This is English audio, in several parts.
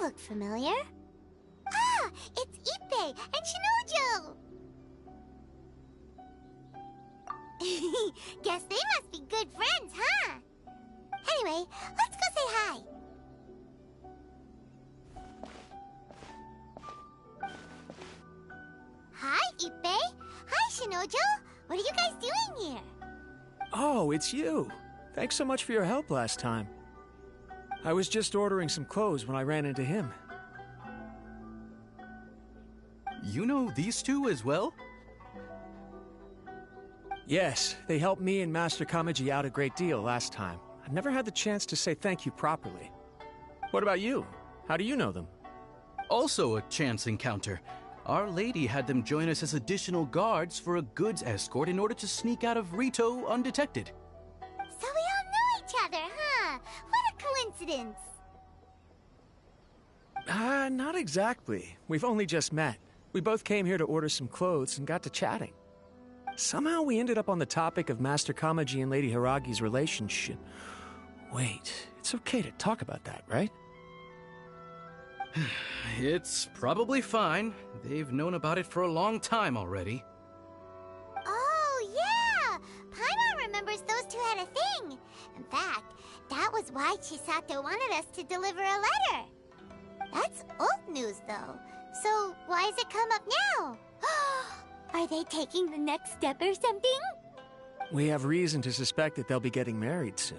look familiar. Ah, it's Ippei and Shinojo! Guess they must be good friends, huh? Anyway, let's go say hi. Hi, Ippei. Hi, Shinojo. What are you guys doing here? Oh, it's you. Thanks so much for your help last time. I was just ordering some clothes when I ran into him. You know these two as well? Yes, they helped me and Master Kamaji out a great deal last time. I've never had the chance to say thank you properly. What about you? How do you know them? Also a chance encounter. Our lady had them join us as additional guards for a goods escort in order to sneak out of Rito undetected. So we all know each other, huh? What a coincidence. Not exactly. We've only just met. We both came here to order some clothes and got to chatting. Somehow we ended up on the topic of Master Kamaji and Lady Hiragi's relationship. Wait, it's okay to talk about that, right? It's probably fine. They've known about it for a long time already. Oh, yeah! Paimon remembers those two had a thing. In fact, that was why Chisato wanted us to deliver a letter. That's old news, though. So why has it come up now? Are they taking the next step or something? We have reason to suspect that they'll be getting married soon.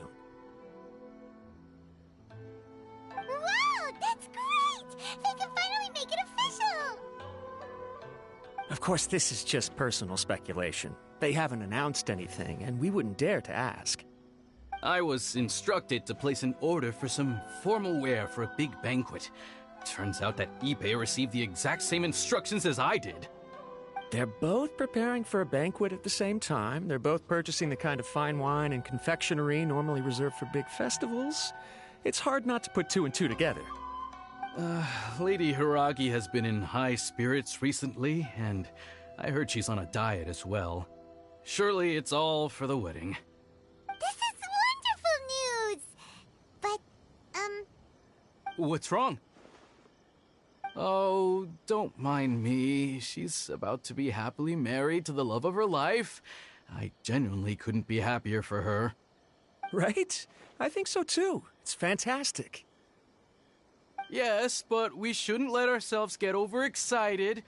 Wow, that's great! They can finally make it official! Of course, this is just personal speculation. They haven't announced anything, and we wouldn't dare to ask. I was instructed to place an order for some formal wear for a big banquet. Turns out that Ippei received the exact same instructions as I did. They're both preparing for a banquet at the same time. They're both purchasing the kind of fine wine and confectionery normally reserved for big festivals. It's hard not to put two and two together. Lady Hiragi has been in high spirits recently, and I heard she's on a diet as well. Surely it's all for the wedding. This is wonderful news! But, What's wrong? Oh, don't mind me. She's about to be happily married to the love of her life. I genuinely couldn't be happier for her. Right? I think so too. It's fantastic. Yes, but we shouldn't let ourselves get overexcited.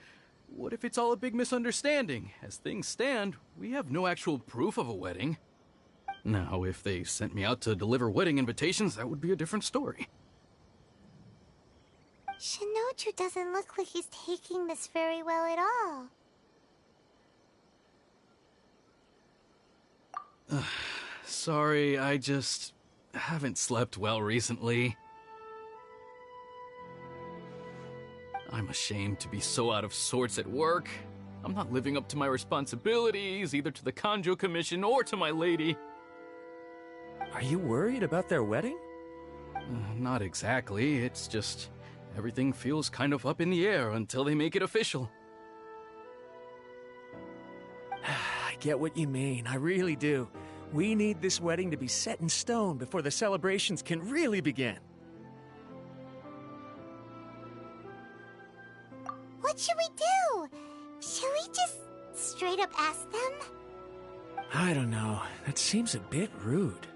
What if it's all a big misunderstanding? As things stand, we have no actual proof of a wedding. Now, if they sent me out to deliver wedding invitations, that would be a different story. Shinoju doesn't look like he's taking this very well at all. Sorry, I just haven't slept well recently. I'm ashamed to be so out of sorts at work. I'm not living up to my responsibilities, either to the Kanjo Commission or to my lady. Are you worried about their wedding? Not exactly, it's just everything feels kind of up in the air until they make it official. I get what you mean, I really do. We need this wedding to be set in stone before the celebrations can really begin. What should we do? Should we just straight up ask them? I don't know. That seems a bit rude.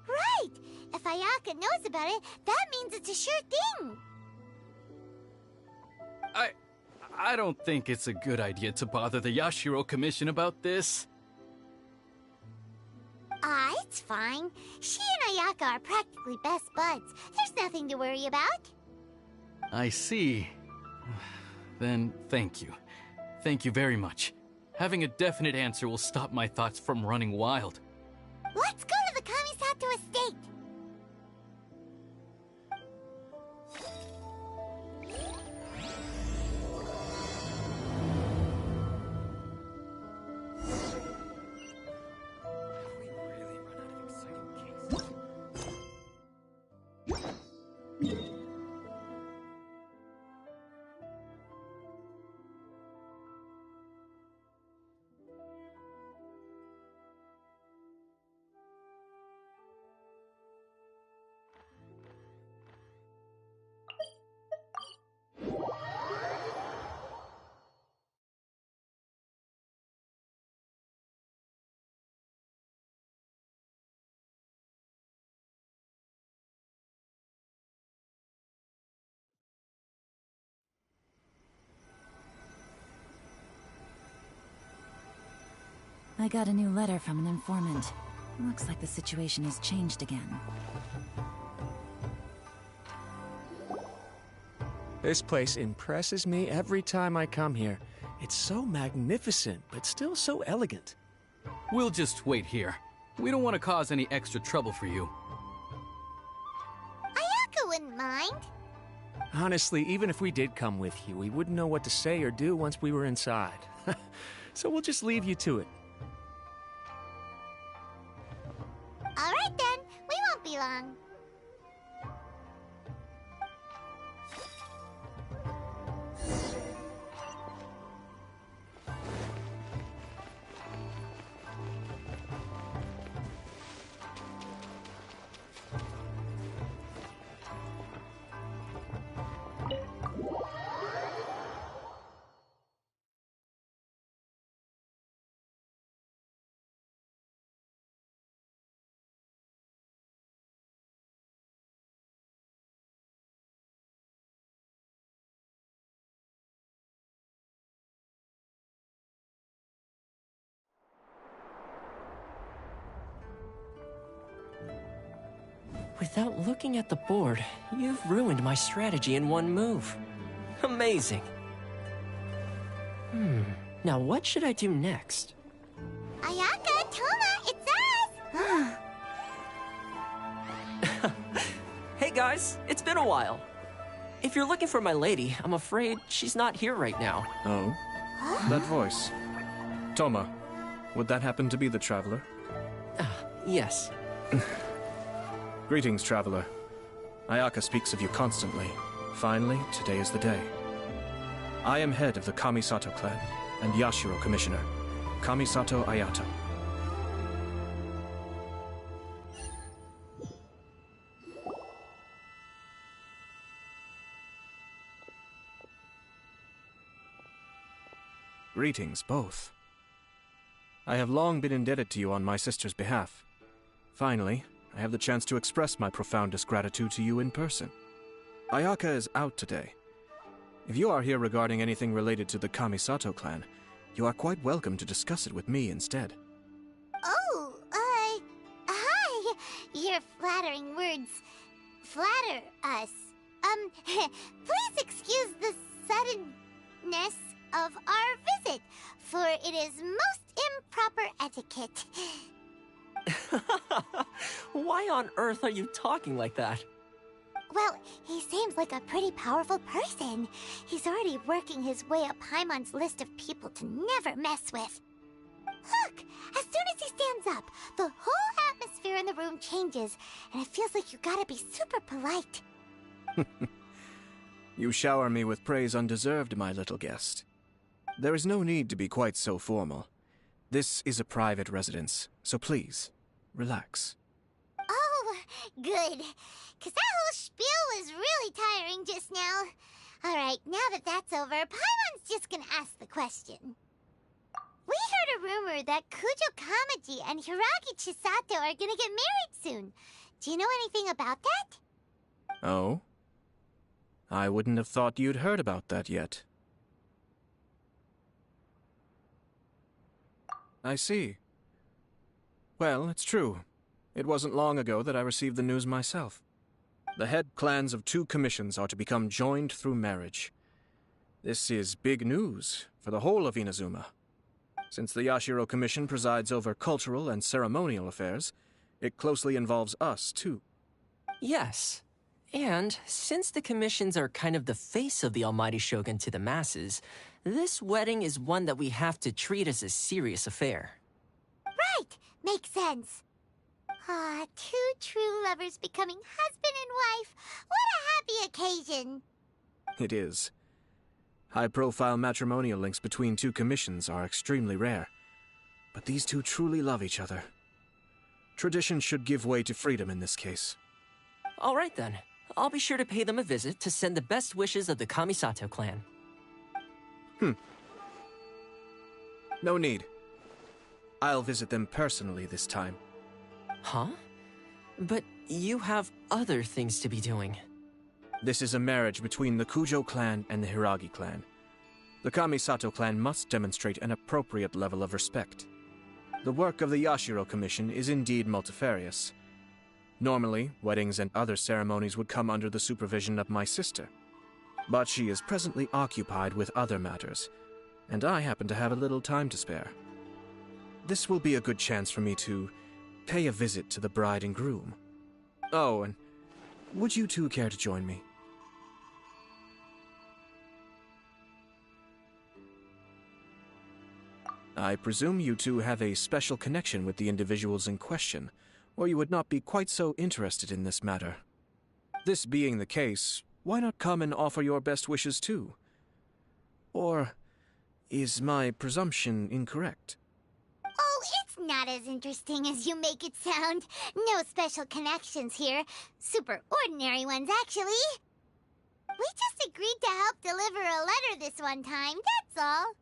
Right! If Ayaka knows about it, that means it's a sure thing! I don't think it's a good idea to bother the Yashiro Commission about this. It's fine. She and Ayaka are practically best buds. There's nothing to worry about. I see. Then thank you. Thank you very much. Having a definite answer will stop my thoughts from running wild. Let's go to the Kamisato estate! I got a new letter from an informant. Looks like the situation has changed again. This place impresses me every time I come here. It's so magnificent, but still so elegant. We'll just wait here. We don't want to cause any extra trouble for you. Ayaka wouldn't mind. Honestly, even if we did come with you, we wouldn't know what to say or do once we were inside. So we'll just leave you to it. All right then, we won't be long. Without looking at the board, you've ruined my strategy in one move. Amazing. Now what should I do next? Ayaka, Toma, it's us! Hey guys, it's been a while. If you're looking for my lady, I'm afraid she's not here right now. Oh? That voice. Toma, would that happen to be the Traveler? Yes. Greetings, Traveler. Ayaka speaks of you constantly. Finally, today is the day. I am head of the Kamisato clan and Yashiro Commissioner, Kamisato Ayato. Greetings, both. I have long been indebted to you on my sister's behalf. Finally, I have the chance to express my profoundest gratitude to you in person. Ayaka is out today. If you are here regarding anything related to the Kamisato clan, you are quite welcome to discuss it with me instead. Oh, hi. Your flattering words flatter us. Please excuse the suddenness of our visit, for it is most improper etiquette. Why on earth are you talking like that? Well, he seems like a pretty powerful person. He's already working his way up Paimon's list of people to never mess with. Look, as soon as he stands up, the whole atmosphere in the room changes, and it feels like you gotta be super polite. You shower me with praise undeserved, my little guest. There is no need to be quite so formal. This is a private residence, so please, relax. Oh, good. Because that whole spiel was really tiring just now. Alright, now that that's over, Paimon's just gonna ask the question. We heard a rumor that Kujo Kamaji and Hiragi Chisato are gonna get married soon. Do you know anything about that? Oh? I wouldn't have thought you'd heard about that yet. I see. Well, it's true. It wasn't long ago that I received the news myself. The head clans of 2 commissions are to become joined through marriage. This is big news for the whole of Inazuma. Since the Yashiro Commission presides over cultural and ceremonial affairs, it closely involves us, too. Yes. And since the commissions are kind of the face of the Almighty Shogun to the masses, this wedding is one that we have to treat as a serious affair. Right! Makes sense. Ah, 2 true lovers becoming husband and wife. What a happy occasion. It is. High-profile matrimonial links between 2 commissions are extremely rare. But these 2 truly love each other. Tradition should give way to freedom in this case. All right then. I'll be sure to pay them a visit to send the best wishes of the Kamisato clan. No need. I'll visit them personally this time. Huh? But you have other things to be doing. This is a marriage between the Kujo clan and the Hiragi clan. The Kamisato clan must demonstrate an appropriate level of respect. The work of the Yashiro Commission is indeed multifarious. Normally, weddings and other ceremonies would come under the supervision of my sister. But she is presently occupied with other matters, and I happen to have a little time to spare. This will be a good chance for me to pay a visit to the bride and groom. Oh, and would you two care to join me? I presume you two have a special connection with the individuals in question, or you would not be quite so interested in this matter. This being the case, why not come and offer your best wishes too? Or is my presumption incorrect? Oh, it's not as interesting as you make it sound. No special connections here. Super ordinary ones, actually. We just agreed to help deliver a letter this one time, that's all.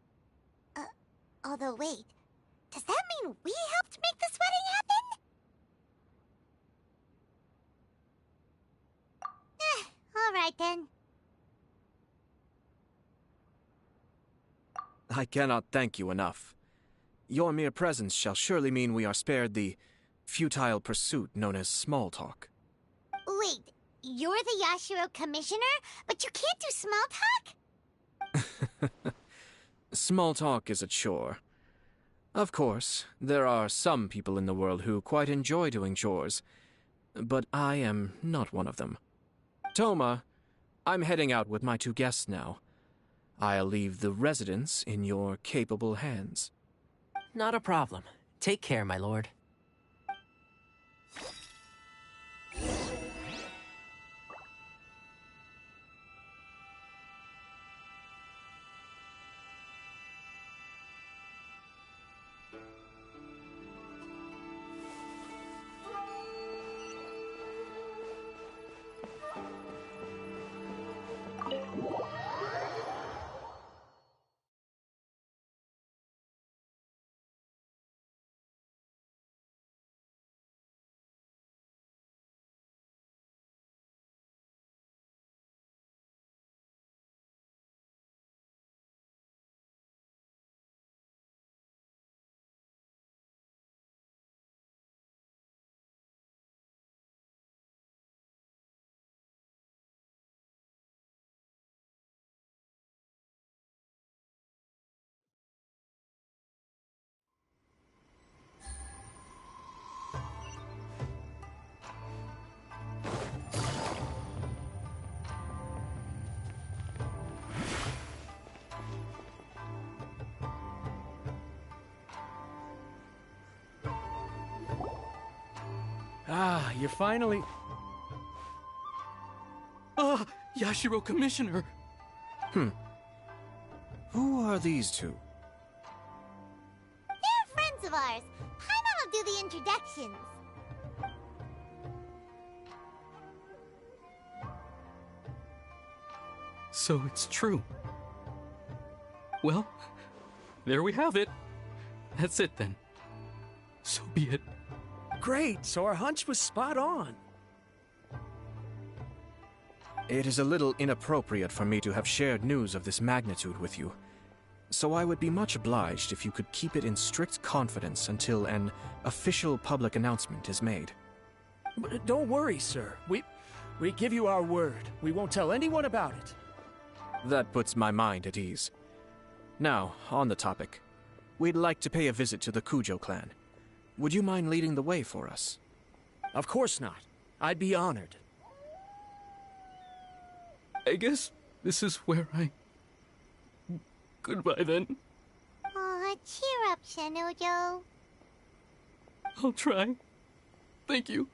Although, wait. Does that mean we helped make this wedding happen? All right, then. I cannot thank you enough. Your mere presence shall surely mean we are spared the futile pursuit known as small talk. Wait, you're the Yashiro Commissioner, but you can't do small talk? Small talk is a chore. Of course, there are some people in the world who quite enjoy doing chores, but I am not one of them. Toma, I'm heading out with my two guests now. I'll leave the residence in your capable hands. Not a problem. Take care, my lord. Ah, you're finally... Ah, Yashiro Commissioner! Who are these two? They're friends of ours. Paimon will do the introductions. So it's true. Well, there we have it. That's it then. So be it. Great, so our hunch was spot on. It is a little inappropriate for me to have shared news of this magnitude with you, so I would be much obliged if you could keep it in strict confidence until an official public announcement is made. But don't worry, sir. We give you our word. We won't tell anyone about it. That puts my mind at ease. Now, on the topic. We'd like to pay a visit to the Kujo clan. Would you mind leading the way for us? Of course not. I'd be honored. I guess this is where I... Goodbye then. Aw, cheer up, Shanojo. I'll try. Thank you.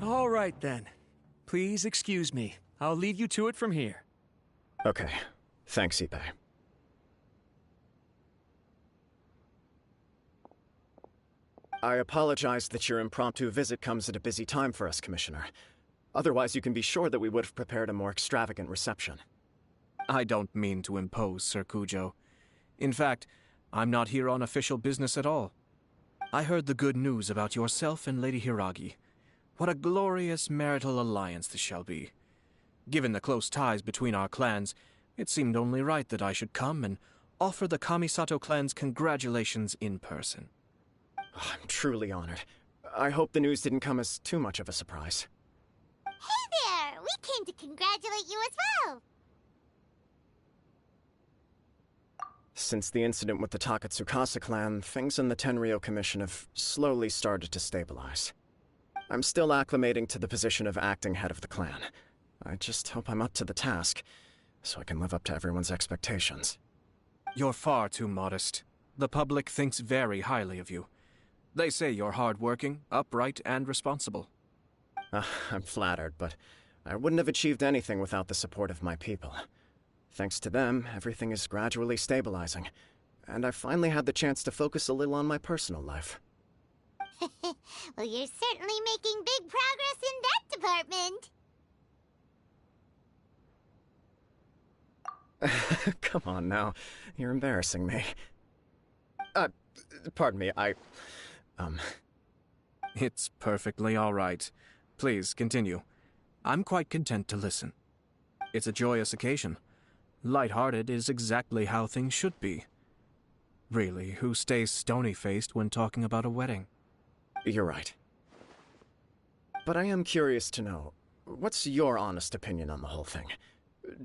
All right, then. Please excuse me. I'll leave you to it from here. Okay. Thanks, Ippei. I apologize that your impromptu visit comes at a busy time for us, Commissioner. Otherwise, you can be sure that we would have prepared a more extravagant reception. I don't mean to impose, Sir Kujo. In fact, I'm not here on official business at all. I heard the good news about yourself and Lady Hiragi. What a glorious marital alliance this shall be. Given the close ties between our clans, it seemed only right that I should come and offer the Kamisato clan's congratulations in person. I'm truly honored. I hope the news didn't come as too much of a surprise. Hey there! We came to congratulate you as well! Since the incident with the Takatsukasa clan, things in the Tenryou Commission have slowly started to stabilize. I'm still acclimating to the position of acting head of the clan. I just hope I'm up to the task, so I can live up to everyone's expectations. You're far too modest. The public thinks very highly of you. They say you're hardworking, upright, and responsible. I'm flattered, but I wouldn't have achieved anything without the support of my people. Thanks to them, everything is gradually stabilizing, and I've finally had the chance to focus a little on my personal life. Well, you're certainly making big progress in that department. Come on now, you're embarrassing me. Pardon me, It's perfectly all right. Please, continue. I'm quite content to listen. It's a joyous occasion. Light-hearted is exactly how things should be. Really, who stays stony-faced when talking about a wedding? You're right. But I am curious to know, what's your honest opinion on the whole thing?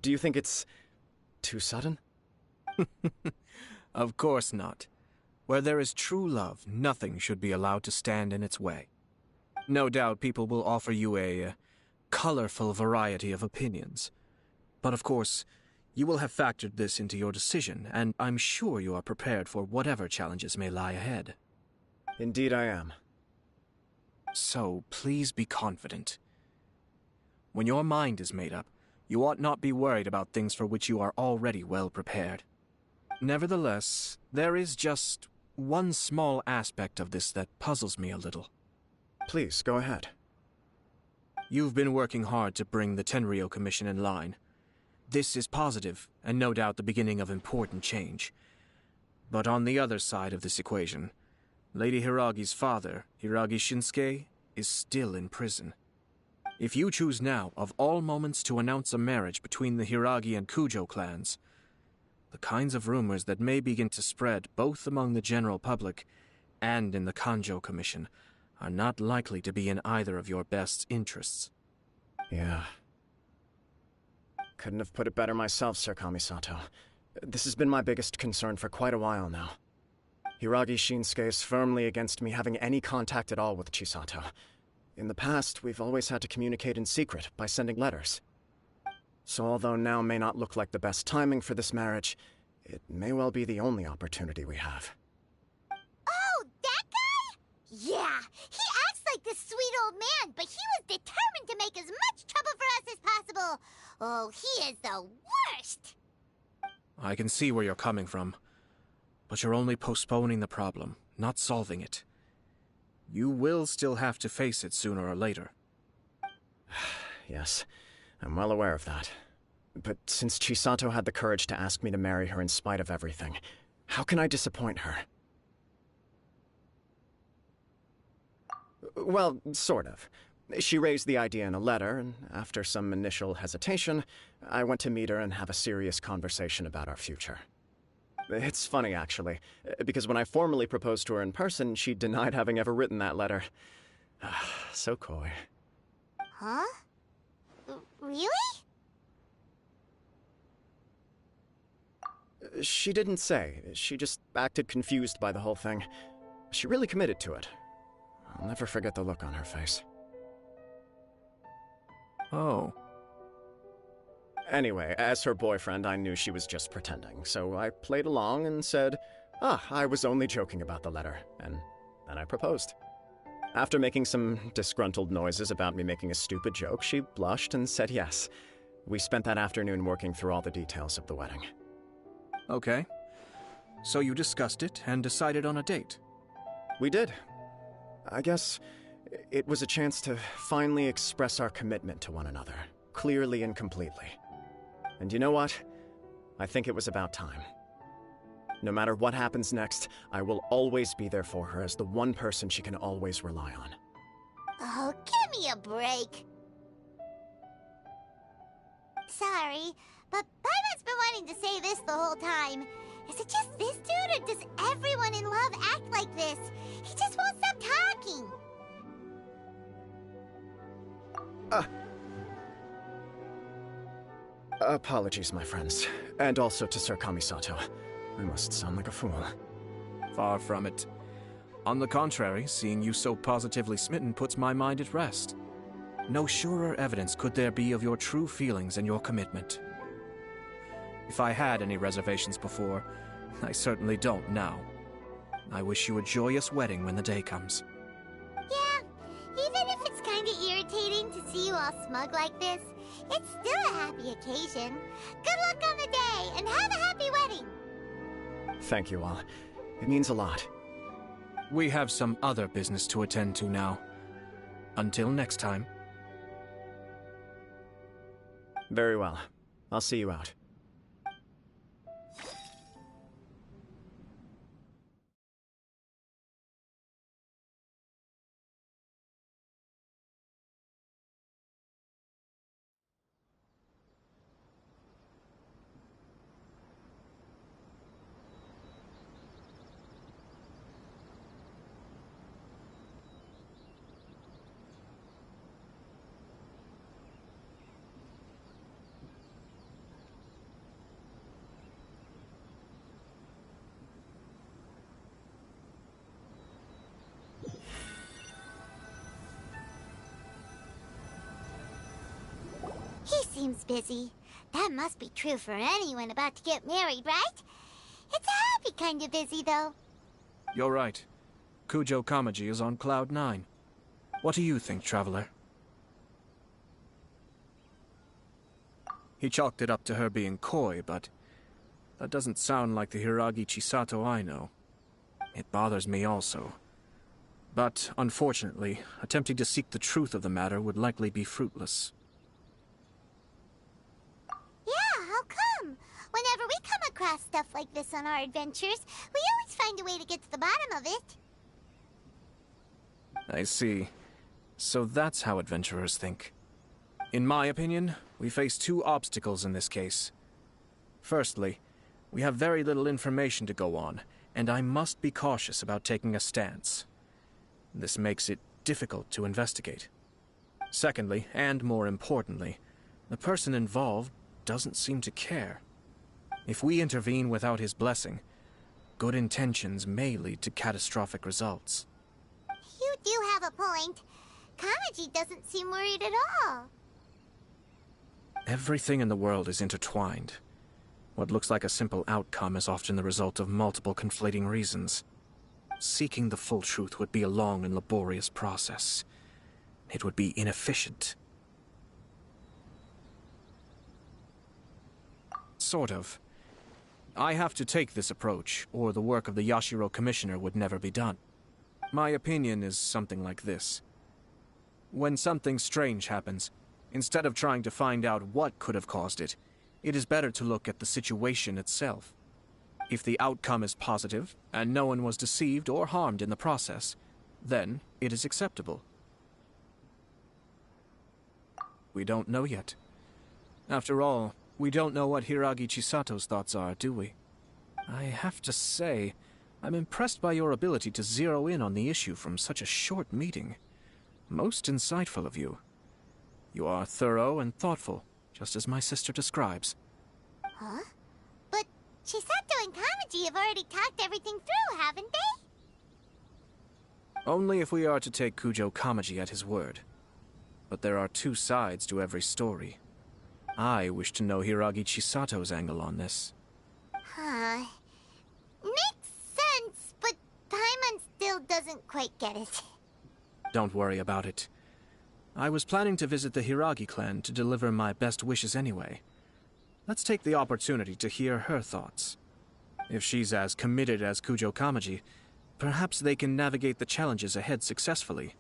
Do you think it's too sudden? Of course not. Where there is true love, nothing should be allowed to stand in its way. No doubt people will offer you a colorful variety of opinions. But of course, you will have factored this into your decision, and I'm sure you are prepared for whatever challenges may lie ahead. Indeed I am. So, please be confident. When your mind is made up, you ought not be worried about things for which you are already well prepared. Nevertheless, there is just one small aspect of this that puzzles me a little. Please, go ahead. You've been working hard to bring the Tenryou Commission in line. This is positive, and no doubt the beginning of important change. But on the other side of this equation, Lady Hiragi's father, Hiragi Shinsuke, is still in prison. If you choose now, of all moments, to announce a marriage between the Hiragi and Kujo clans, the kinds of rumors that may begin to spread both among the general public and in the Kanjo Commission are not likely to be in either of your best interests. Yeah. Couldn't have put it better myself, Sir Kamisato. This has been my biggest concern for quite a while now. Hiragi Shinsuke is firmly against me having any contact at all with Chisato. In the past, we've always had to communicate in secret by sending letters. So although now may not look like the best timing for this marriage, it may well be the only opportunity we have. Oh, that guy? Yeah, he acts like this sweet old man, but he was determined to make as much trouble for us as possible. Oh, he is the worst! I can see where you're coming from, but you're only postponing the problem, not solving it. You will still have to face it sooner or later. Yes, I'm well aware of that. But since Chisato had the courage to ask me to marry her in spite of everything, how can I disappoint her? Well, sort of. She raised the idea in a letter, and after some initial hesitation, I went to meet her and have a serious conversation about our future. It's funny, actually, because when I formally proposed to her in person, she denied having ever written that letter. So coy. Huh? Really? She didn't say. She just acted confused by the whole thing. She really committed to it. I'll never forget the look on her face. Oh. Anyway, as her boyfriend, I knew she was just pretending, so I played along and said, I was only joking about the letter, and then I proposed. After making some disgruntled noises about me making a stupid joke, she blushed and said yes. We spent that afternoon working through all the details of the wedding. Okay. So you discussed it and decided on a date? We did. I guess it was a chance to finally express our commitment to one another, clearly and completely. And you know what? I think it was about time. No matter what happens next, I will always be there for her as the one person she can always rely on. Oh, give me a break. Sorry, but Paimon's been wanting to say this the whole time. Is it just this dude, or does everyone in love act like this? He just won't stop talking. Apologies, my friends. And also to Sir Kamisato. I must sound like a fool. Far from it. On the contrary, seeing you so positively smitten puts my mind at rest. No surer evidence could there be of your true feelings and your commitment. If I had any reservations before, I certainly don't now. I wish you a joyous wedding when the day comes. Yeah, even if it's kinda irritating to see you all smug like this, it's still a happy occasion. Good luck on the day, and have a happy wedding! Thank you all. It means a lot. We have some other business to attend to now. Until next time. Very well. I'll see you out. He seems busy. That must be true for anyone about to get married, right? It's a happy kind of busy, though. You're right. Kujo Kamaji is on Cloud 9. What do you think, Traveler? He chalked it up to her being coy, but that doesn't sound like the Hiragi Chisato I know. It bothers me also. But, unfortunately, attempting to seek the truth of the matter would likely be fruitless. Yeah, how come? Whenever we come across stuff like this on our adventures, we always find a way to get to the bottom of it. I see. So that's how adventurers think. In my opinion, we face two obstacles in this case. Firstly, we have very little information to go on, and I must be cautious about taking a stance. This makes it difficult to investigate. Secondly, and more importantly, the person involved doesn't seem to care. If we intervene without his blessing, good intentions may lead to catastrophic results. You do have a point. Kamaji doesn't seem worried at all. Everything in the world is intertwined. What looks like a simple outcome is often the result of multiple conflating reasons. Seeking the full truth would be a long and laborious process. It would be inefficient. Sort of. I have to take this approach, or the work of the Yashiro Commissioner would never be done. My opinion is something like this. When something strange happens, instead of trying to find out what could have caused it, it is better to look at the situation itself. If the outcome is positive, and no one was deceived or harmed in the process, then it is acceptable. We don't know yet. After all, we don't know what Hiragi Chisato's thoughts are, do we? I have to say, I'm impressed by your ability to zero in on the issue from such a short meeting. Most insightful of you. You are thorough and thoughtful, just as my sister describes. Huh? But Chisato and Kamaji have already talked everything through, haven't they? Only if we are to take Kujo Kamaji at his word. But there are two sides to every story. I wish to know Hiragi Chisato's angle on this. Huh. Makes sense, but Paimon still doesn't quite get it. Don't worry about it. I was planning to visit the Hiragi clan to deliver my best wishes anyway. Let's take the opportunity to hear her thoughts. If she's as committed as Kujo Kamaji, perhaps they can navigate the challenges ahead successfully.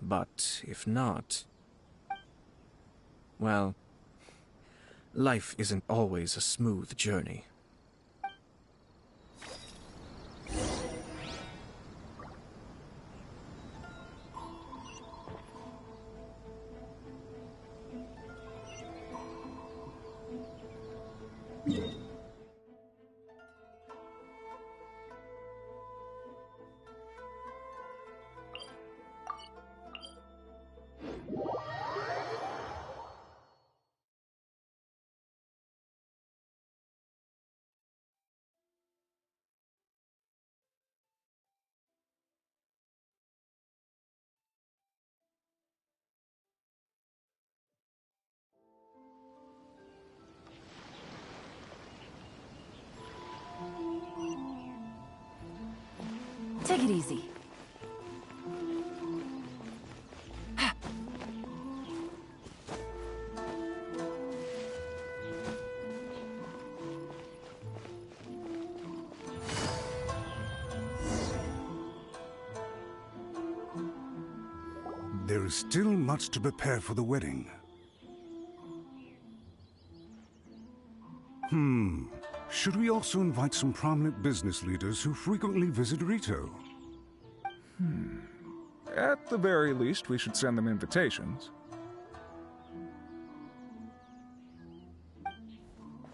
But if not... well, life isn't always a smooth journey. Take it easy. There is still much to prepare for the wedding. Should we also invite some prominent business leaders who frequently visit Rito? At the very least, we should send them invitations.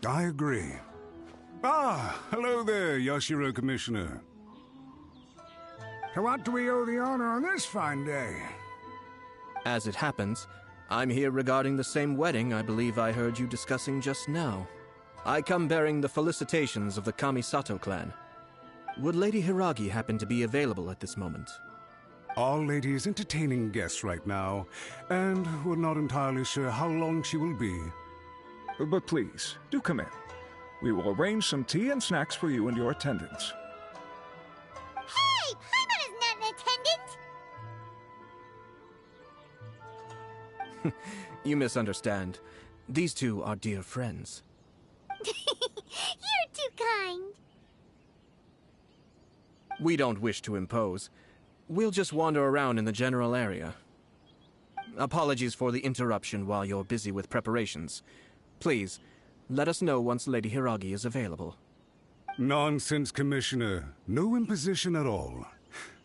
I agree. Ah, hello there, Yashiro Commissioner. To what do we owe the honor on this fine day? As it happens, I'm here regarding the same wedding I believe I heard you discussing just now. I come bearing the felicitations of the Kamisato clan. Would Lady Hiragi happen to be available at this moment? Our lady is entertaining guests right now, and we're not entirely sure how long she will be. But please, do come in. We will arrange some tea and snacks for you and your attendants. Hey! Paimon is not an attendant! You misunderstand. These two are dear friends. You're too kind. We don't wish to impose. We'll just wander around in the general area. Apologies for the interruption while you're busy with preparations. Please, let us know once Lady Hiragi is available. Nonsense, Commissioner. No imposition at all.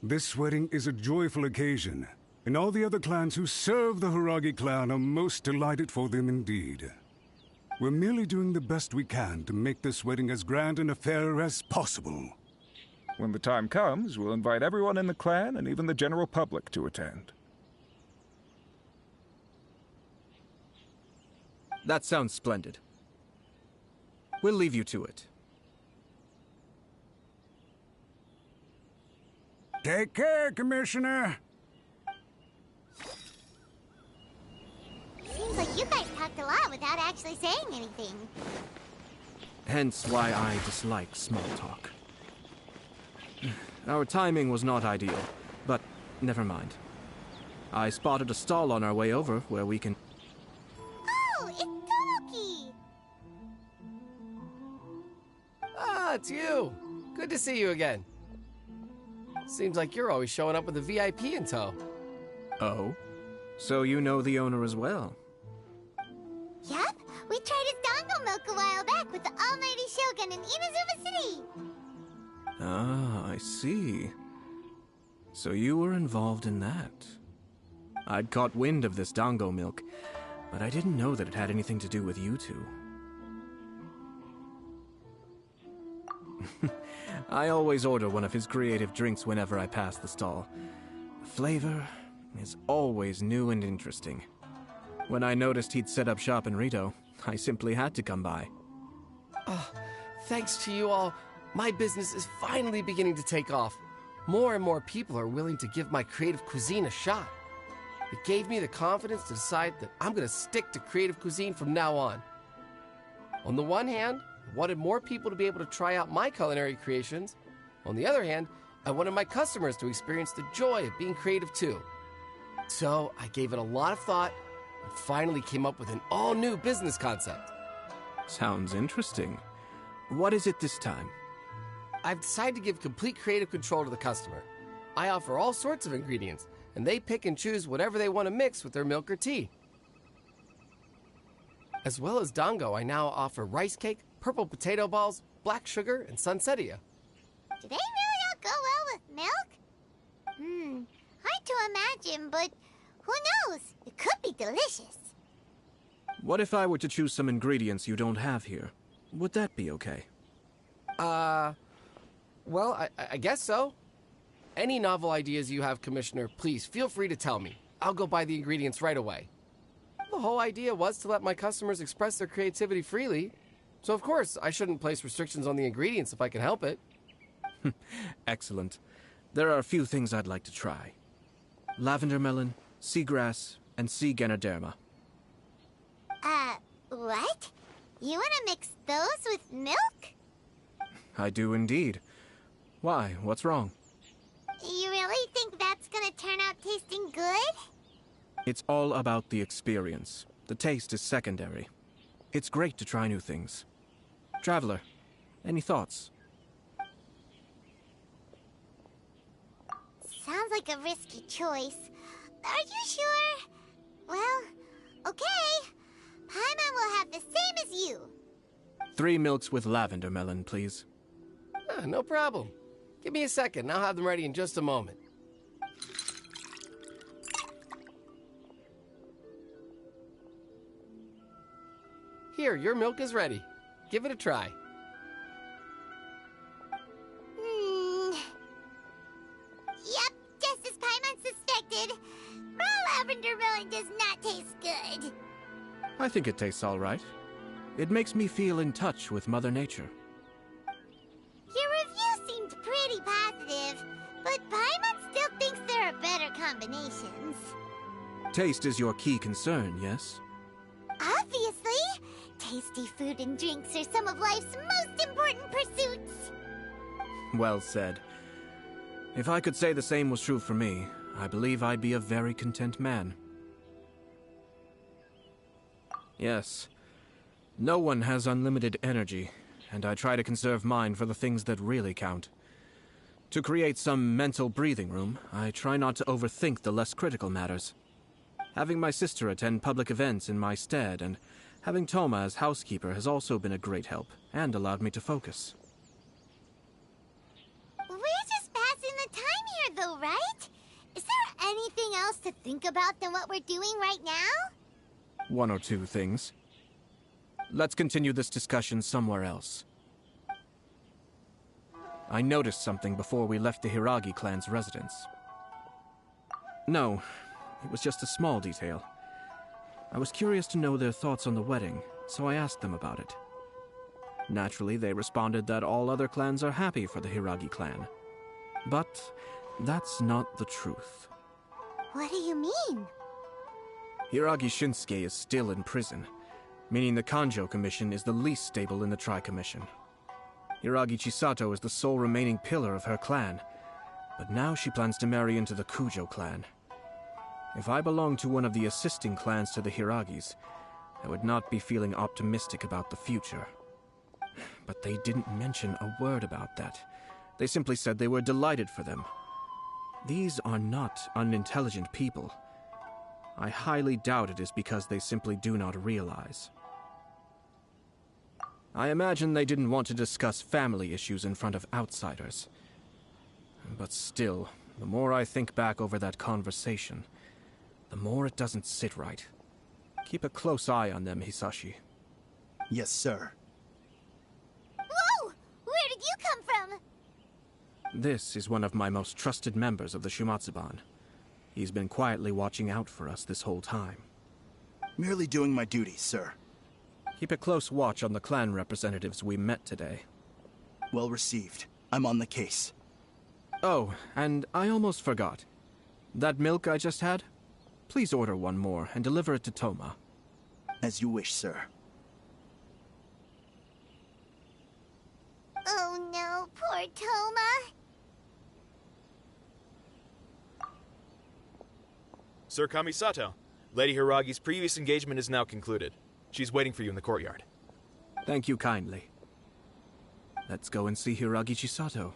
This wedding is a joyful occasion, and all the other clans who serve the Hiragi clan are most delighted for them indeed. We're merely doing the best we can to make this wedding as grand an affair as possible. When the time comes, we'll invite everyone in the clan and even the general public to attend. That sounds splendid. We'll leave you to it. Take care, Commissioner. Seems like you guys talked a lot without actually saying anything. Hence why I dislike small talk. Our timing was not ideal, but never mind. I spotted a stall on our way over where we can... Oh, it's Tomoki! Ah, it's you! Good to see you again. Seems like you're always showing up with a VIP in tow. Oh? So you know the owner as well? Yup, we tried his dango milk a while back with the almighty Shogun in Inazuma City. Ah, I see. So you were involved in that. I'd caught wind of this dango milk, but I didn't know that it had anything to do with you two. I always order one of his creative drinks whenever I pass the stall. The flavor is always new and interesting. When I noticed he'd set up shop in Rito, I simply had to come by. Oh, thanks to you all, my business is finally beginning to take off. More and more people are willing to give my creative cuisine a shot. It gave me the confidence to decide that I'm going to stick to creative cuisine from now on. On the one hand, I wanted more people to be able to try out my culinary creations. On the other hand, I wanted my customers to experience the joy of being creative too. So I gave it a lot of thought and finally came up with an all-new business concept. Sounds interesting. What is it this time? I've decided to give complete creative control to the customer. I offer all sorts of ingredients, and they pick and choose whatever they want to mix with their milk or tea. As well as Dango, I now offer rice cake, purple potato balls, black sugar, and sunsettia. Do they really all go well with milk? Hard to imagine, but who knows? It could be delicious. What if I were to choose some ingredients you don't have here? Would that be okay? Well, I guess so. Any novel ideas you have, Commissioner, please feel free to tell me. I'll go buy the ingredients right away. The whole idea was to let my customers express their creativity freely. So of course, I shouldn't place restrictions on the ingredients if I can help it. Excellent. There are a few things I'd like to try. Lavender melon, seagrass, and sea ganoderma. What? You want to mix those with milk? I do indeed. Why? What's wrong? You really think that's gonna turn out tasting good? It's all about the experience. The taste is secondary. It's great to try new things. Traveler, any thoughts? Sounds like a risky choice. Are you sure? Well, okay. Paimon will have the same as you. 3 milks with lavender melon, please. No problem. Give me a second, I'll have them ready in just a moment. Here, your milk is ready. Give it a try. Yep, just as Paimon suspected. Raw lavender melon does not taste good. I think it tastes all right. It makes me feel in touch with Mother Nature. Your review seemed pretty positive, but Paimon still thinks there are better combinations. Taste is your key concern, yes? Obviously! Tasty food and drinks are some of life's most important pursuits. Well said. If I could say the same was true for me, I believe I'd be a very content man. Yes. No one has unlimited energy, and I try to conserve mine for the things that really count. To create some mental breathing room, I try not to overthink the less critical matters. Having my sister attend public events in my stead, and having Toma as housekeeper has also been a great help, and allowed me to focus. We're just passing the time here, though, right? Is there anything else to think about than what we're doing right now? 1 or 2 things. Let's continue this discussion somewhere else. I noticed something before we left the Hiragi clan's residence. No, it was just a small detail. I was curious to know their thoughts on the wedding, so I asked them about it. Naturally, they responded that all other clans are happy for the Hiragi clan. But that's not the truth. What do you mean? Hiragi Shinsuke is still in prison, meaning the Kanjo Commission is the least stable in the Tri-Commission. Hiragi Chisato is the sole remaining pillar of her clan, but now she plans to marry into the Kujo clan. If I belonged to one of the assisting clans to the Hiragis, I would not be feeling optimistic about the future. But they didn't mention a word about that. They simply said they were delighted for them. These are not unintelligent people. I highly doubt it is because they simply do not realize. I imagine they didn't want to discuss family issues in front of outsiders. But still, the more I think back over that conversation, the more it doesn't sit right. Keep a close eye on them, Hisashi. Yes, sir. Whoa! Where did you come from? This is one of my most trusted members of the Shumatsuban. He's been quietly watching out for us this whole time. Merely doing my duty, sir. Keep a close watch on the clan representatives we met today. Well received. I'm on the case. Oh, and I almost forgot. That milk I just had? Please order one more and deliver it to Toma. As you wish, sir. Oh no, poor Toma. Sir Kamisato. Lady Hiragi's previous engagement is now concluded. She's waiting for you in the courtyard. Thank you kindly. Let's go and see Hiragi Chisato.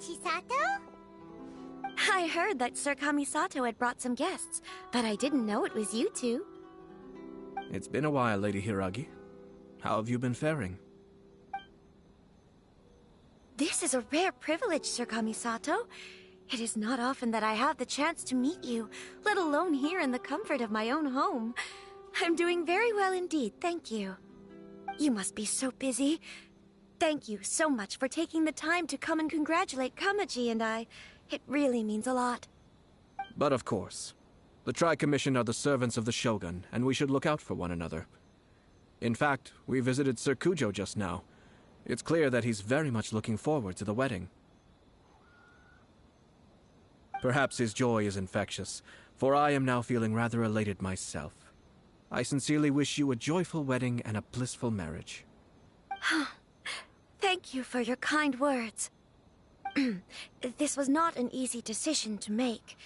Chisato? I heard that Sir Kamisato had brought some guests, but I didn't know it was you two. It's been a while, Lady Hiragi. How have you been faring? This is a rare privilege, Sir Kamisato. It is not often that I have the chance to meet you, let alone here in the comfort of my own home. I'm doing very well indeed, thank you. You must be so busy. Thank you so much for taking the time to come and congratulate Kamaji and I. It really means a lot. But of course. The Tri-Commission are the servants of the Shogun, and we should look out for one another. In fact, we visited Sir Kujo just now. It's clear that he's very much looking forward to the wedding. Perhaps his joy is infectious, for I am now feeling rather elated myself. I sincerely wish you a joyful wedding and a blissful marriage. Thank you for your kind words. This was not an easy decision to make.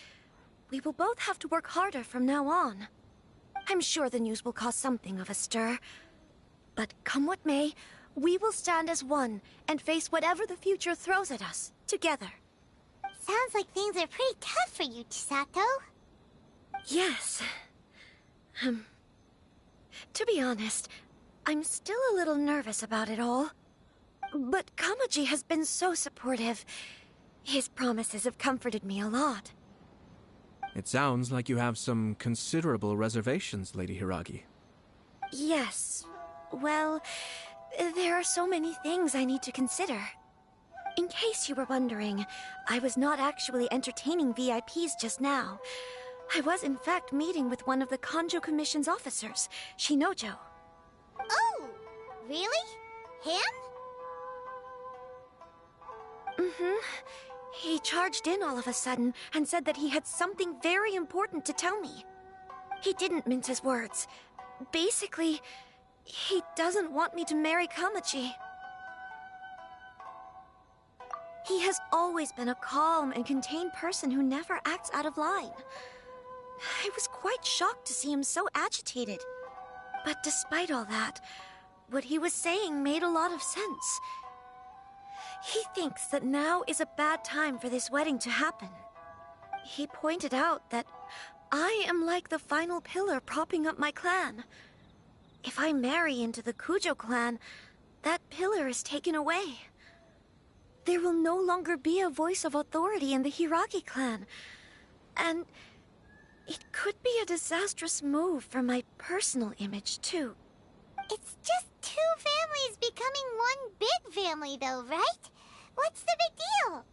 We will both have to work harder from now on. I'm sure the news will cause something of a stir. But come what may, we will stand as one and face whatever the future throws at us, together. Sounds like things are pretty tough for you, Chisato. Yes. To be honest, I'm still a little nervous about it all. But Kamaji has been so supportive. His promises have comforted me a lot. It sounds like you have some considerable reservations, Lady Hiragi. Yes. Well, there are so many things I need to consider. In case you were wondering, I was not actually entertaining VIPs just now. I was in fact meeting with one of the Kanjo Commission's officers, Shinojo. Oh, really? Him? He charged in all of a sudden and said that he had something very important to tell me. He didn't mince his words. Basically, he doesn't want me to marry Kamaji. He has always been a calm and contained person who never acts out of line. I was quite shocked to see him so agitated. But despite all that, what he was saying made a lot of sense. He thinks that now is a bad time for this wedding to happen. He pointed out that I am like the final pillar propping up my clan. If I marry into the Kujo clan, that pillar is taken away. There will no longer be a voice of authority in the Hiragi clan. And it could be a disastrous move for my personal image, too. It's just two families becoming one big family, though, right? What's the big deal?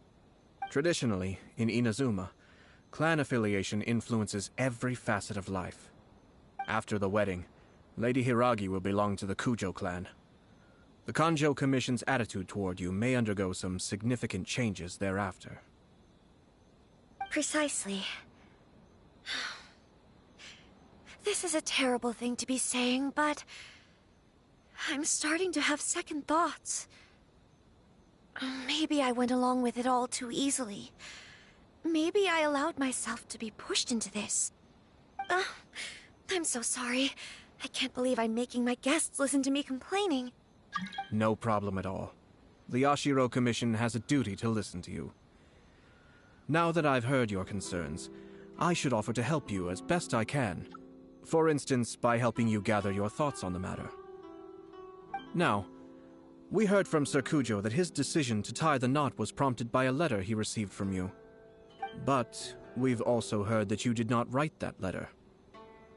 Traditionally, in Inazuma, clan affiliation influences every facet of life. After the wedding, Lady Hiragi will belong to the Kujo clan. The Kanjo Commission's attitude toward you may undergo some significant changes thereafter. Precisely. This is a terrible thing to be saying, but I'm starting to have second thoughts. Maybe I went along with it all too easily. Maybe I allowed myself to be pushed into this. I'm so sorry. I can't believe I'm making my guests listen to me complaining. No problem at all. The Yashiro Commission has a duty to listen to you. Now that I've heard your concerns, I should offer to help you as best I can. For instance, by helping you gather your thoughts on the matter. Now, we heard from Sir Kujo that his decision to tie the knot was prompted by a letter he received from you. But we've also heard that you did not write that letter.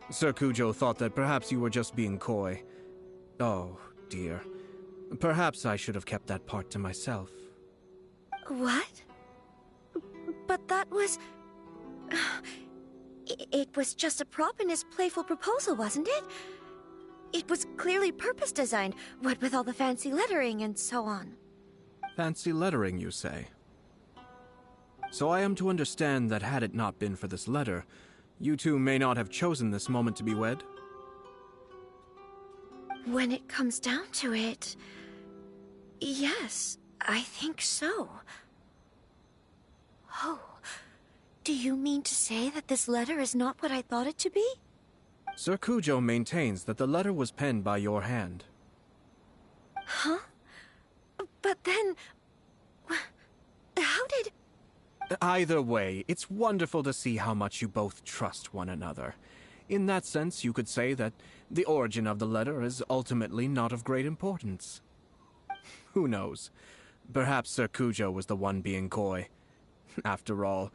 Sir Kujo thought that perhaps you were just being coy. Oh, dear. Perhaps I should have kept that part to myself. What? But that was... It was just a prop in his playful proposal, wasn't it? It was clearly purpose-designed, what with all the fancy lettering and so on. Fancy lettering, you say? So I am to understand that had it not been for this letter, you two may not have chosen this moment to be wed? When it comes down to it... yes, I think so. Oh, do you mean to say that this letter is not what I thought it to be? Sir Kujo maintains that the letter was penned by your hand. Huh? But then... how did... Either way, it's wonderful to see how much you both trust one another. In that sense, you could say that the origin of the letter is ultimately not of great importance. Who knows? Perhaps Sir Kujo was the one being coy. After all,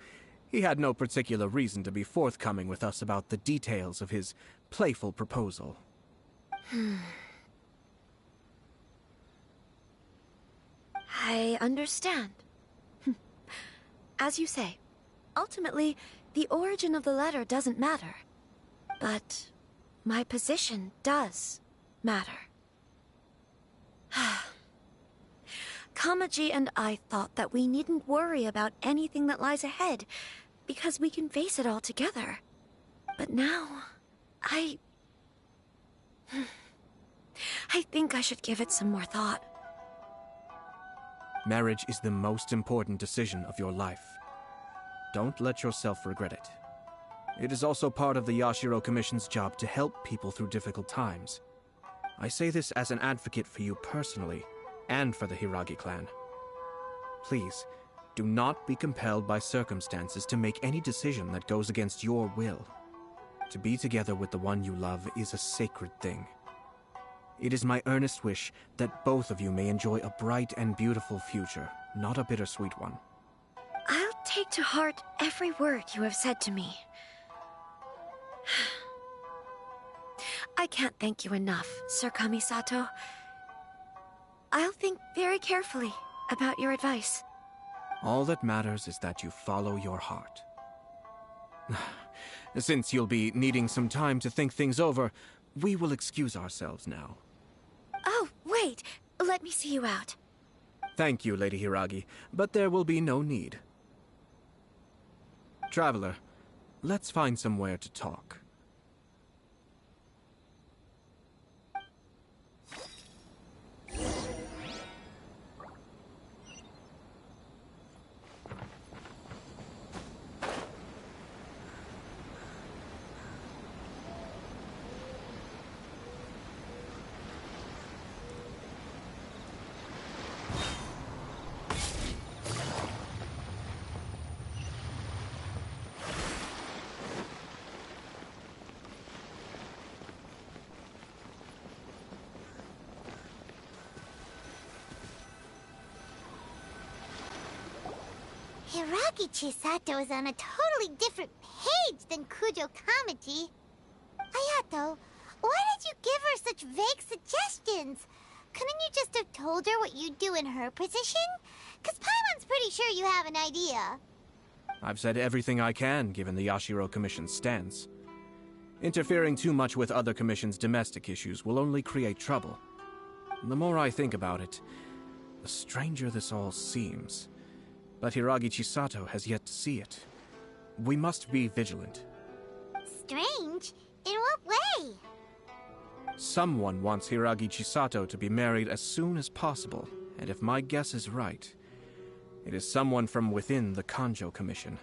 he had no particular reason to be forthcoming with us about the details of his playful proposal. I understand. As you say, ultimately, the origin of the letter doesn't matter. But my position does matter. Kamaji and I thought that we needn't worry about anything that lies ahead, because we can face it all together. But now, I think I should give it some more thought. Marriage is the most important decision of your life. Don't let yourself regret it. It is also part of the Yashiro Commission's job to help people through difficult times. I say this as an advocate for you personally, and for the Hiragi clan. Please, do not be compelled by circumstances to make any decision that goes against your will. To be together with the one you love is a sacred thing. It is my earnest wish that both of you may enjoy a bright and beautiful future, not a bittersweet one. I'll take to heart every word you have said to me. I can't thank you enough, Sir Kamisato. I'll think very carefully about your advice. All that matters is that you follow your heart. Since you'll be needing some time to think things over, we will excuse ourselves now. Oh, wait! Let me see you out. Thank you, Lady Hiragi, but there will be no need. Traveler, let's find somewhere to talk. Hiragi Chisato is on a totally different page than Kujo Kamaji. Ayato, why did you give her such vague suggestions? Couldn't you just have told her what you'd do in her position? 'Cause Paimon's pretty sure you have an idea. I've said everything I can, given the Yashiro Commission's stance. Interfering too much with other commissions' domestic issues will only create trouble. The more I think about it, the stranger this all seems. But Hiragi Chisato has yet to see it. We must be vigilant. Strange? In what way? Someone wants Hiragi Chisato to be married as soon as possible, and if my guess is right, it is someone from within the Kanjo Commission.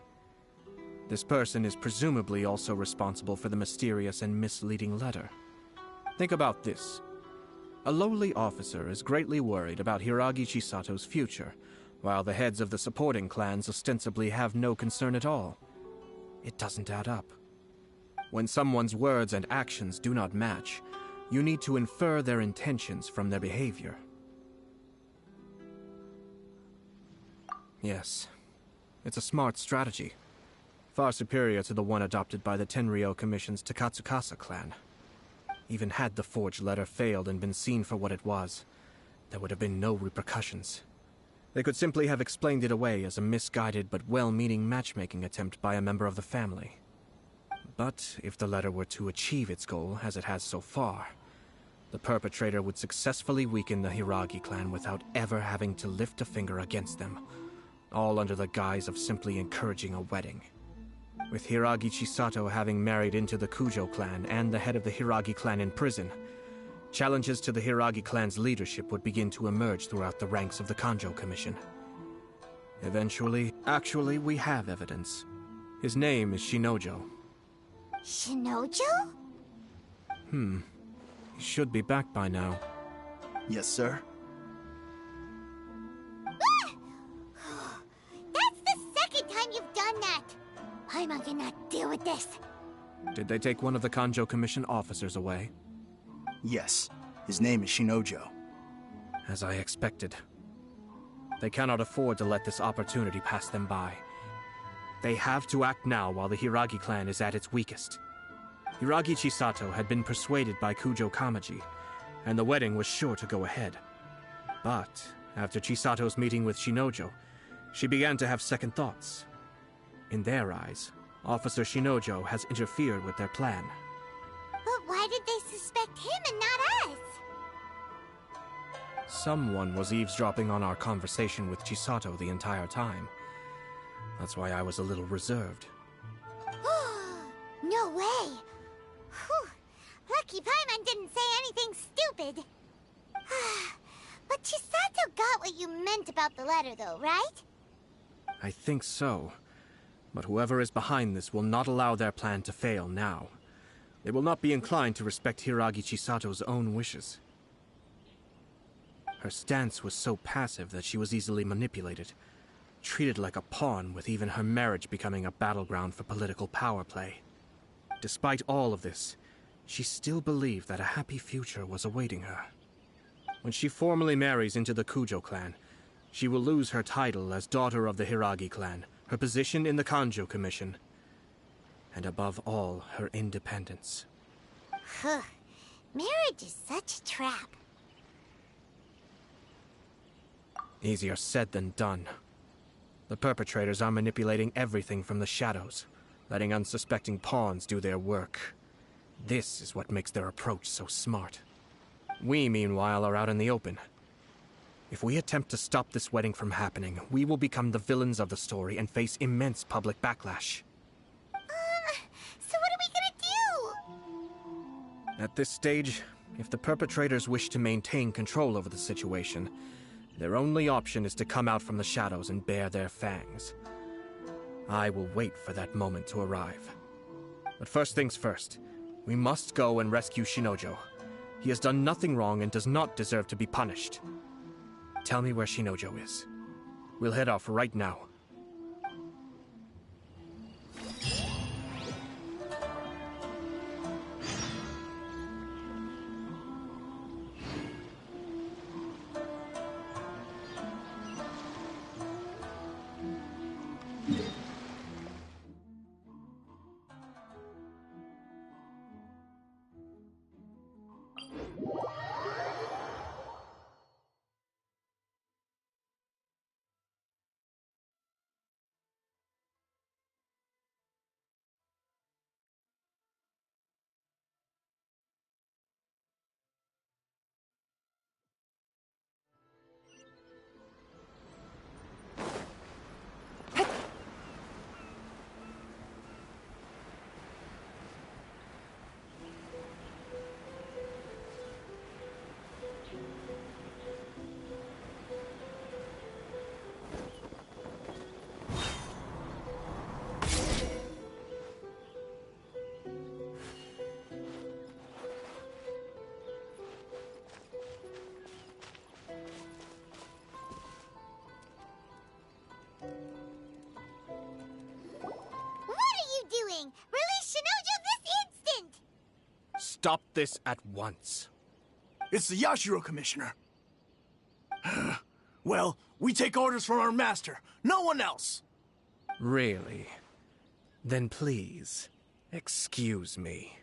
This person is presumably also responsible for the mysterious and misleading letter. Think about this. A lowly officer is greatly worried about Hiragi Chisato's future, while the heads of the supporting clans ostensibly have no concern at all. It doesn't add up. When someone's words and actions do not match, you need to infer their intentions from their behavior. Yes, it's a smart strategy. Far superior to the one adopted by the Tenryou Commission's Takatsukasa clan. Even had the forged letter failed and been seen for what it was, there would have been no repercussions. They could simply have explained it away as a misguided but well-meaning matchmaking attempt by a member of the family. But if the letter were to achieve its goal, as it has so far, the perpetrator would successfully weaken the Hiragi clan without ever having to lift a finger against them, all under the guise of simply encouraging a wedding. With Hiragi Chisato having married into the Kujo clan and the head of the Hiragi clan in prison, challenges to the Hiragi clan's leadership would begin to emerge throughout the ranks of the Kanjo Commission. Eventually, actually, we have evidence. His name is Shinojo. Shinojo? He should be back by now. Yes, sir. That's the second time you've done that! Paimon cannot deal with this. Did they take one of the Kanjo Commission officers away? Yes. His name is Shinojo. As I expected. They cannot afford to let this opportunity pass them by. They have to act now while the Hiragi clan is at its weakest. Hiragi Chisato had been persuaded by Kujo Kamaji, and the wedding was sure to go ahead. But after Chisato's meeting with Shinojo, she began to have second thoughts. In their eyes, Officer Shinojo has interfered with their plan. But why did they suspect him and not us? Someone was eavesdropping on our conversation with Chisato the entire time. That's why I was a little reserved. No way! Whew. Lucky Paimon didn't say anything stupid. But Chisato got what you meant about the letter, though, right? I think so. But whoever is behind this will not allow their plan to fail now. They will not be inclined to respect Hiragi Chisato's own wishes. Her stance was so passive that she was easily manipulated, treated like a pawn, with even her marriage becoming a battleground for political power play. Despite all of this, she still believed that a happy future was awaiting her. When she formally marries into the Kujo clan, she will lose her title as daughter of the Hiragi clan, her position in the Kanjo Commission, and above all, her independence. Marriage is such a trap. Easier said than done. The perpetrators are manipulating everything from the shadows, letting unsuspecting pawns do their work. This is what makes their approach so smart. We, meanwhile, are out in the open. If we attempt to stop this wedding from happening, we will become the villains of the story and face immense public backlash. So what are we gonna do? At this stage, if the perpetrators wish to maintain control over the situation, their only option is to come out from the shadows and bare their fangs. I will wait for that moment to arrive. But first things first, we must go and rescue Shinojo. He has done nothing wrong and does not deserve to be punished. Tell me where Shinojo is. We'll head off right now. Release Shinojo this instant! Stop this at once. It's the Yashiro Commissioner. Well, we take orders from our master, no one else. Really? Then please, excuse me.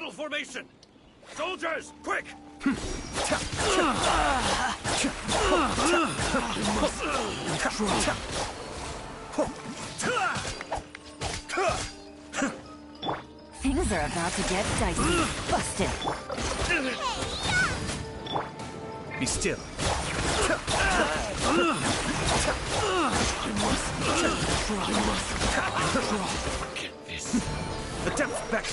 battle formation! Soldiers, quick! Things are about to get dicey. Busted. Be still. The depth back.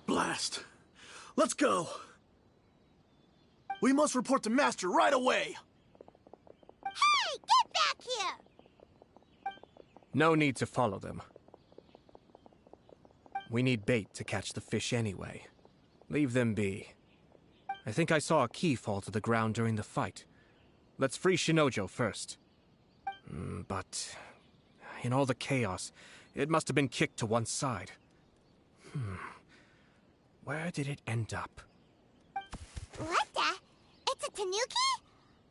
Blast. Let's go. We must report to Master right away. Hey, get back here! No need to follow them. We need bait to catch the fish anyway. Leave them be. I think I saw a key fall to the ground during the fight. Let's free Shinojo first. But in all the chaos, it must have been kicked to one side. Where did it end up? What the? It's a tanuki?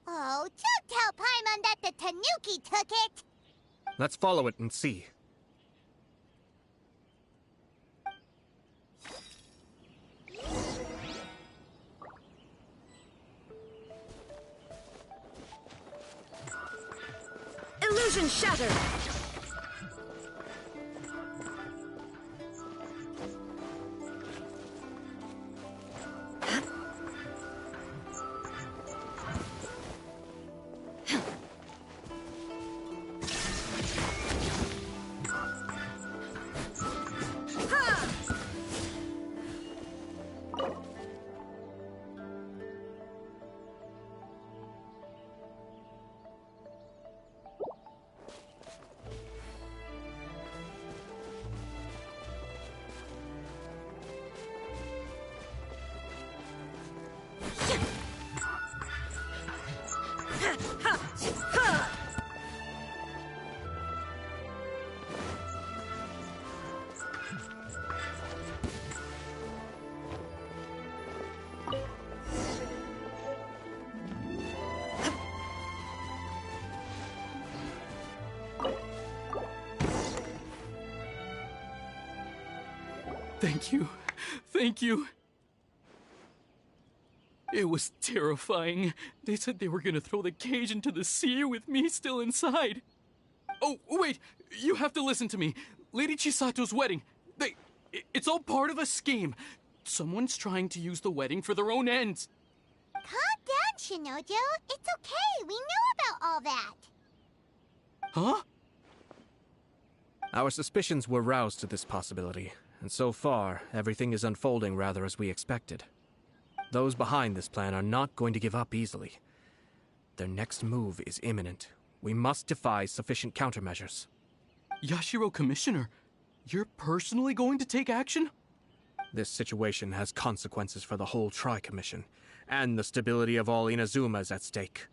Oh, don't tell Paimon that the tanuki took it! Let's follow it and see. Illusion shattered! Thank you. Thank you. It was terrifying. They said they were gonna throw the cage into the sea with me still inside. Oh, wait! You have to listen to me. Lady Chisato's wedding. It's all part of a scheme. Someone's trying to use the wedding for their own ends. Calm down, Shinojo. It's okay. We knew about all that. Huh? Our suspicions were roused to this possibility, and so far, everything is unfolding rather as we expected. Those behind this plan are not going to give up easily. Their next move is imminent. We must devise sufficient countermeasures. Yashiro Commissioner, you're personally going to take action? This situation has consequences for the whole Tri-Commission, and the stability of all Inazuma is at stake.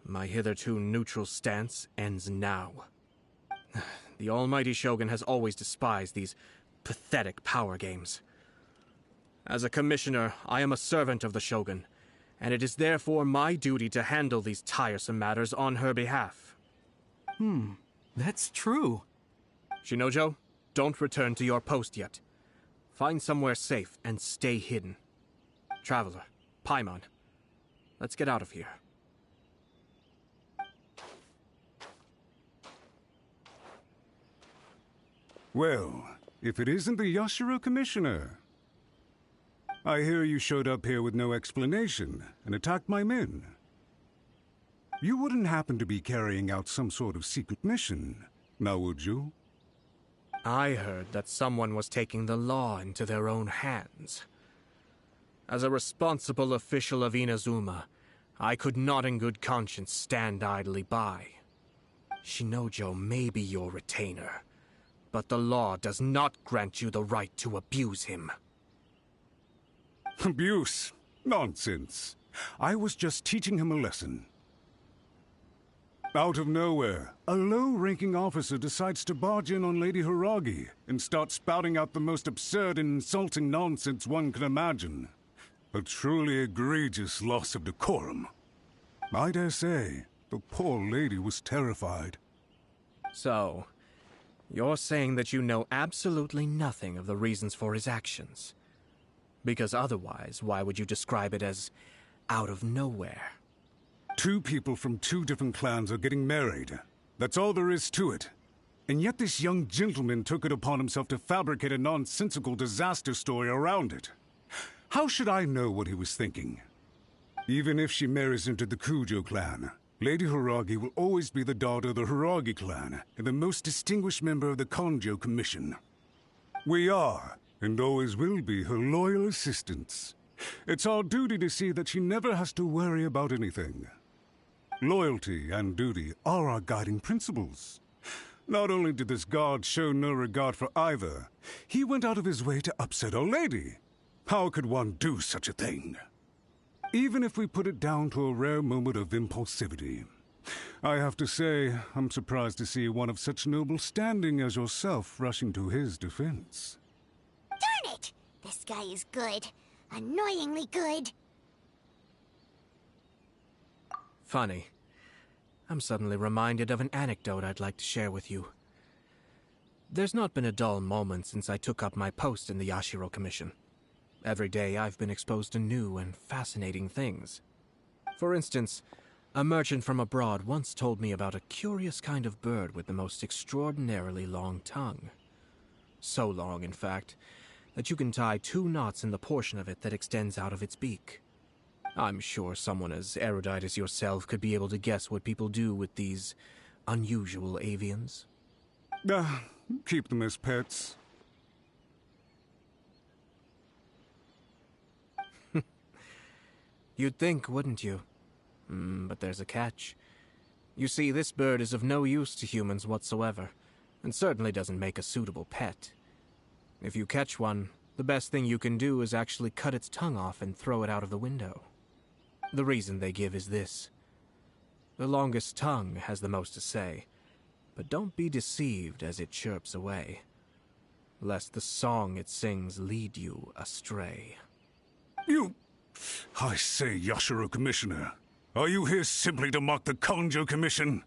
My hitherto neutral stance ends now. The almighty Shogun has always despised these pathetic power games. As a commissioner, I am a servant of the Shogun, and it is therefore my duty to handle these tiresome matters on her behalf. That's true. Shinojo, don't return to your post yet. Find somewhere safe and stay hidden. Traveler, Paimon, let's get out of here. Well, if it isn't the Yashiro Commissioner. I hear you showed up here with no explanation and attacked my men. You wouldn't happen to be carrying out some sort of secret mission, now would you? I heard that someone was taking the law into their own hands. As a responsible official of Inazuma, I could not in good conscience stand idly by. Shinojo may be your retainer, but the law does not grant you the right to abuse him. Abuse? Nonsense. I was just teaching him a lesson. Out of nowhere, a low-ranking officer decides to barge in on Lady Hiragi and start spouting out the most absurd and insulting nonsense one can imagine. A truly egregious loss of decorum. I dare say, the poor lady was terrified. So, you're saying that you know absolutely nothing of the reasons for his actions. Because otherwise, why would you describe it as out of nowhere? Two people from two different clans are getting married. That's all there is to it. And yet this young gentleman took it upon himself to fabricate a nonsensical disaster story around it. How should I know what he was thinking? Even if she marries into the Kujo clan, Lady Hiragi will always be the daughter of the Hiragi clan and the most distinguished member of the Kanjo Commission. We are, and always will be, her loyal assistants. It's our duty to see that she never has to worry about anything. Loyalty and duty are our guiding principles. Not only did this guard show no regard for either, he went out of his way to upset our lady. How could one do such a thing? Even if we put it down to a rare moment of impulsivity. I have to say, I'm surprised to see one of such noble standing as yourself rushing to his defense. Darn it! This guy is good. Annoyingly good. Funny. I'm suddenly reminded of an anecdote I'd like to share with you. There's not been a dull moment since I took up my post in the Yashiro Commission. Every day I've been exposed to new and fascinating things. For instance, a merchant from abroad once told me about a curious kind of bird with the most extraordinarily long tongue. So long, in fact, that you can tie 2 knots in the portion of it that extends out of its beak. I'm sure someone as erudite as yourself could be able to guess what people do with these unusual avians. Keep them as pets. You'd think, wouldn't you? But there's a catch. You see, this bird is of no use to humans whatsoever, and certainly doesn't make a suitable pet. If you catch one, the best thing you can do is actually cut its tongue off and throw it out of the window. The reason they give is this. The longest tongue has the most to say, but don't be deceived as it chirps away, lest the song it sings lead you astray. I say, Yashiro Commissioner, are you here simply to mock the Kanjo Commission?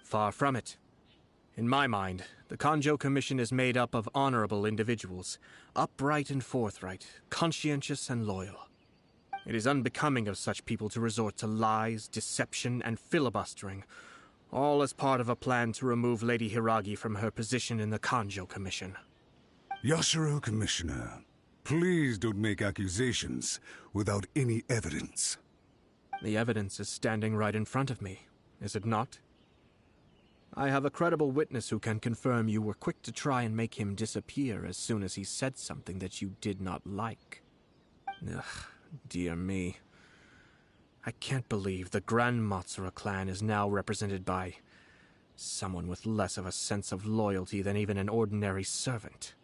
Far from it. In my mind, the Kanjo Commission is made up of honorable individuals, upright and forthright, conscientious and loyal. It is unbecoming of such people to resort to lies, deception, and filibustering, all as part of a plan to remove Lady Hiragi from her position in the Kanjo Commission. Yashiro Commissioner, please don't make accusations without any evidence. The evidence is standing right in front of me, is it not? I have a credible witness who can confirm you were quick to try and make him disappear as soon as he said something that you did not like. Ugh, dear me. I can't believe the Grand Matsura clan is now represented by someone with less of a sense of loyalty than even an ordinary servant.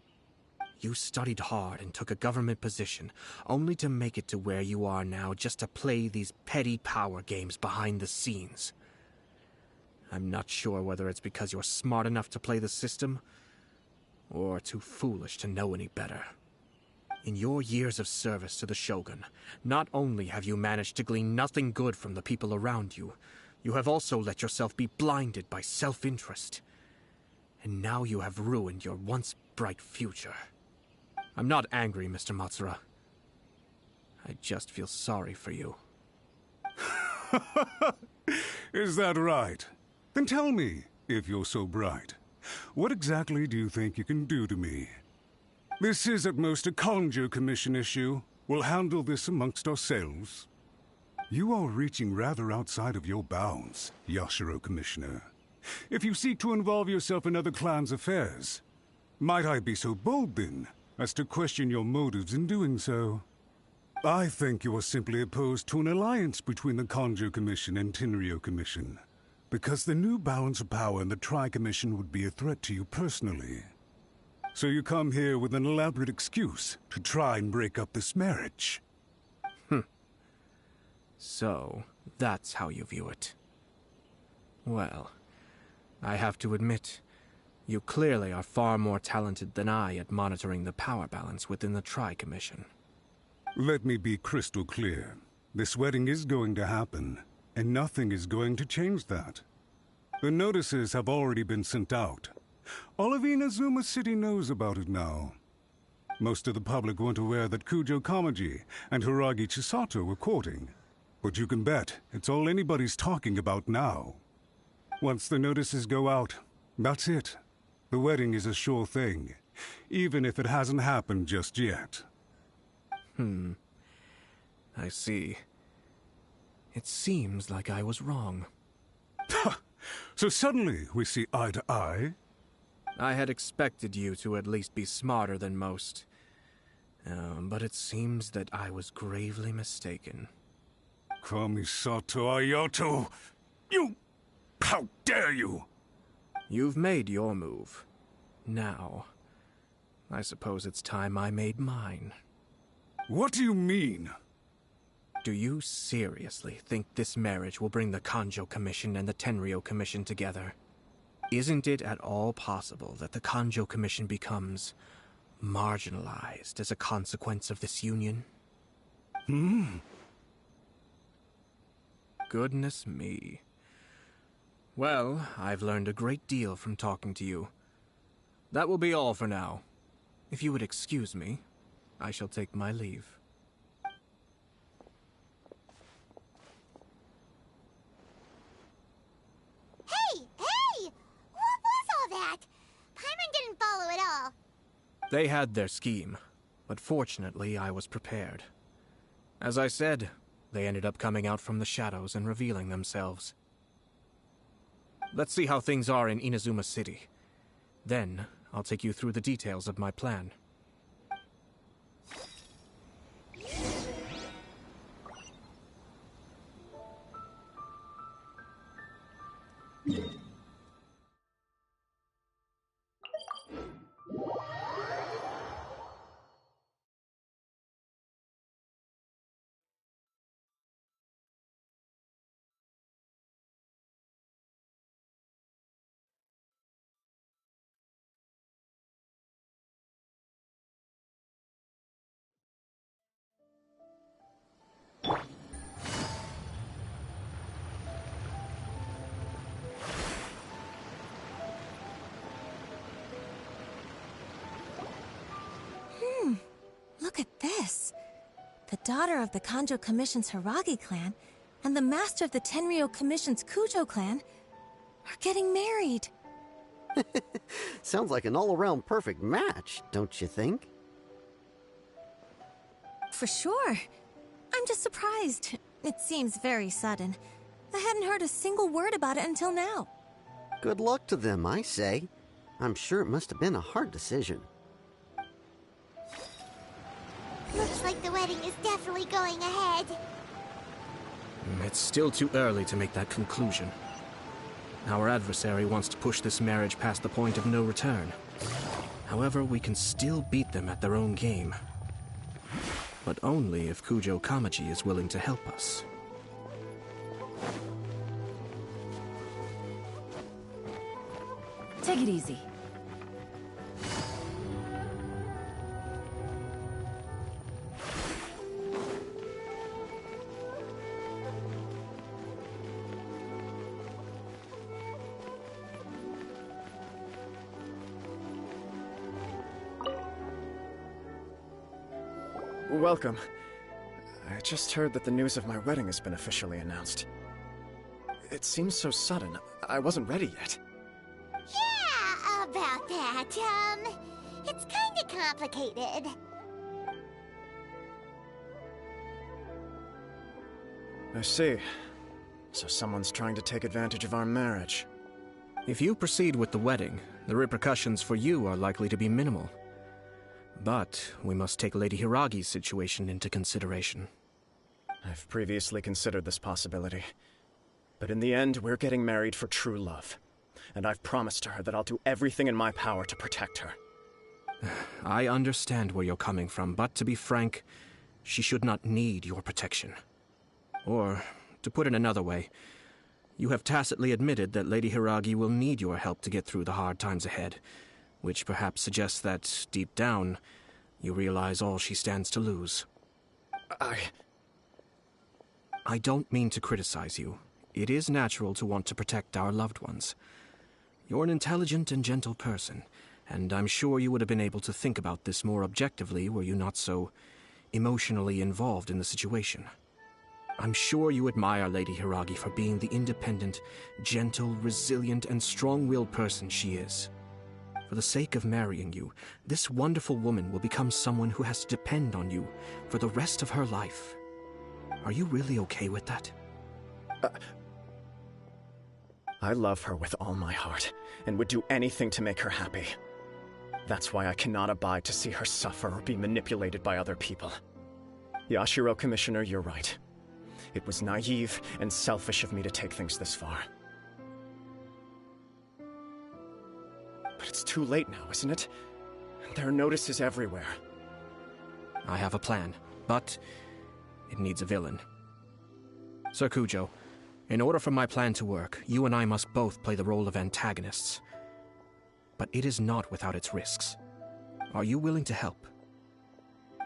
You studied hard and took a government position, only to make it to where you are now just to play these petty power games behind the scenes. I'm not sure whether it's because you're smart enough to play the system, or too foolish to know any better. In your years of service to the Shogun, not only have you managed to glean nothing good from the people around you, you have also let yourself be blinded by self-interest. And now you have ruined your once bright future. I'm not angry, Mr. Matsura. I just feel sorry for you. Is that right? Then tell me, if you're so bright, what exactly do you think you can do to me? This is at most a Kanjo Commission issue. We'll handle this amongst ourselves. You are reaching rather outside of your bounds, Yashiro Commissioner. If you seek to involve yourself in other clans' affairs, might I be so bold, then, as to question your motives in doing so? I think you are simply opposed to an alliance between the Kanjo Commission and Tenryo Commission, because the new balance of power in the Tri-Commission would be a threat to you personally. So you come here with an elaborate excuse to try and break up this marriage. So, that's how you view it. Well, I have to admit, You clearly are far more talented than I at monitoring the power balance within the Tri-Commission. Let me be crystal clear. This wedding is going to happen, and nothing is going to change that. The notices have already been sent out. All of Inazuma City knows about it now. Most of the public weren't aware that Kujo Kamaji and Hiragi Chisato were courting. But you can bet it's all anybody's talking about now. Once the notices go out, that's it. The wedding is a sure thing, even if it hasn't happened just yet. I see. It seems like I was wrong. So suddenly we see eye to eye? I had expected you to at least be smarter than most. But it seems that I was gravely mistaken. Kamisato Ayato! You... How dare you! You've made your move. Now, I suppose it's time I made mine. What do you mean? Do you seriously think this marriage will bring the Kanjo Commission and the Tenryou Commission together? Isn't it at all possible that the Kanjo Commission becomes marginalized as a consequence of this union? Goodness me. Well, I've learned a great deal from talking to you. That will be all for now. If you would excuse me, I shall take my leave. Hey! What was all that? Paimon didn't follow at all. They had their scheme, but fortunately I was prepared. As I said, they ended up coming out from the shadows and revealing themselves. Let's see how things are in Inazuma City. Then, I'll take you through the details of my plan. Look at this. The daughter of the Kanjo Commission's Hiragi clan and the master of the Tenryou Commission's Kujo clan are getting married. Sounds like an all-around perfect match, don't you think? For sure. I'm just surprised. It seems very sudden. I hadn't heard a single word about it until now. Good luck to them, I say. I'm sure it must have been a hard decision. Looks like the wedding is definitely going ahead. It's still too early to make that conclusion. Our adversary wants to push this marriage past the point of no return. However, we can still beat them at their own game. But only if Kujo Kamaji is willing to help us. Take it easy. Welcome. I just heard that the news of my wedding has been officially announced. It seems so sudden. I wasn't ready yet. Yeah, about that. It's kinda complicated. I see. So someone's trying to take advantage of our marriage. If you proceed with the wedding, the repercussions for you are likely to be minimal. But we must take Lady Hiragi's situation into consideration. I've previously considered this possibility. But in the end, we're getting married for true love. And I've promised her that I'll do everything in my power to protect her. I understand where you're coming from, but to be frank, she should not need your protection. Or, to put it another way, You have tacitly admitted that Lady Hiragi will need your help to get through the hard times ahead, which perhaps suggests that, deep down, you realize all she stands to lose. I don't mean to criticize you. It is natural to want to protect our loved ones. You're an intelligent and gentle person, and I'm sure you would have been able to think about this more objectively were you not so emotionally involved in the situation. I'm sure you admire Lady Hiragi for being the independent, gentle, resilient, and strong-willed person she is. For the sake of marrying you, this wonderful woman will become someone who has to depend on you for the rest of her life. Are you really okay with that? I love her with all my heart, and would do anything to make her happy. That's why I cannot abide to see her suffer or be manipulated by other people. Yashiro, Commissioner, you're right. It was naive and selfish of me to take things this far. But it's too late now, isn't it? There are notices everywhere. I have a plan, but it needs a villain. Sir Kujo, in order for my plan to work, you and I must both play the role of antagonists. But it is not without its risks. Are you willing to help?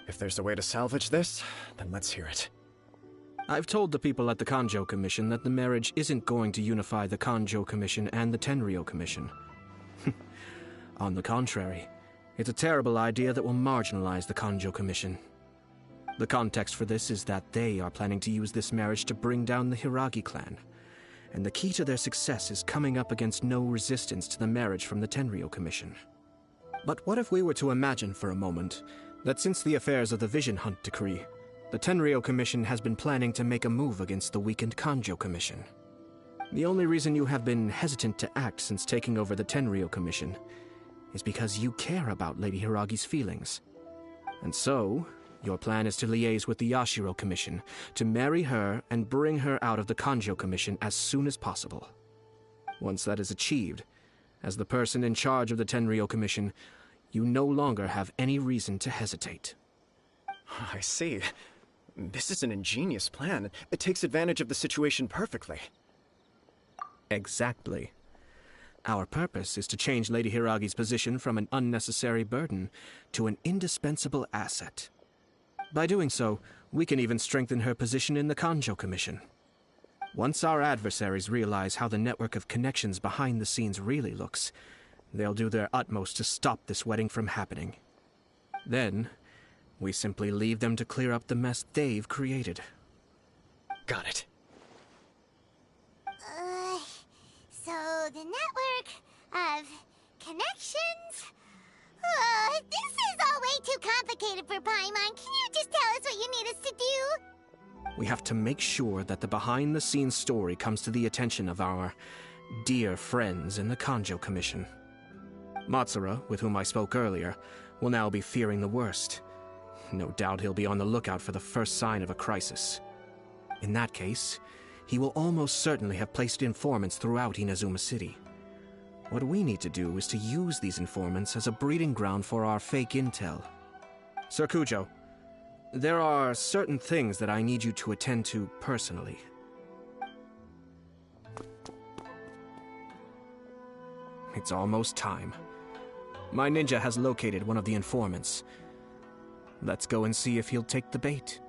If there's a way to salvage this, then let's hear it. I've told the people at the Kanjo Commission that the marriage isn't going to unify the Kanjo Commission and the Tenryou Commission. On the contrary, it's a terrible idea that will marginalize the Kanjo Commission. The context for this is that they are planning to use this marriage to bring down the Hiragi clan, and the key to their success is coming up against no resistance to the marriage from the Tenryou Commission. But what if we were to imagine for a moment that since the affairs of the Vision Hunt Decree, the Tenryou Commission has been planning to make a move against the weakened Kanjo Commission? The only reason you have been hesitant to act since taking over the Tenryou Commission is because you care about Lady Hiragi's feelings. And so, your plan is to liaise with the Yashiro Commission to marry her and bring her out of the Kanjo Commission as soon as possible. Once that is achieved, as the person in charge of the Tenryou Commission, you no longer have any reason to hesitate. I see. This is an ingenious plan. It takes advantage of the situation perfectly. Exactly. Our purpose is to change Lady Hiragi's position from an unnecessary burden to an indispensable asset. By doing so, we can even strengthen her position in the Kanjo Commission. Once our adversaries realize how the network of connections behind the scenes really looks, they'll do their utmost to stop this wedding from happening. Then, we simply leave them to clear up the mess they've created. Got it. So the network of connections? This is all way too complicated for Paimon. Can you just tell us what you need us to do? We have to make sure that the behind-the-scenes story comes to the attention of our dear friends in the Kanjo Commission. Matsura, with whom I spoke earlier, will now be fearing the worst. No doubt he'll be on the lookout for the first sign of a crisis. In that case, he will almost certainly have placed informants throughout Inazuma City. What we need to do is to use these informants as a breeding ground for our fake intel. Sir Kujo, there are certain things that I need you to attend to personally. It's almost time. My ninja has located one of the informants. Let's go and see if he'll take the bait.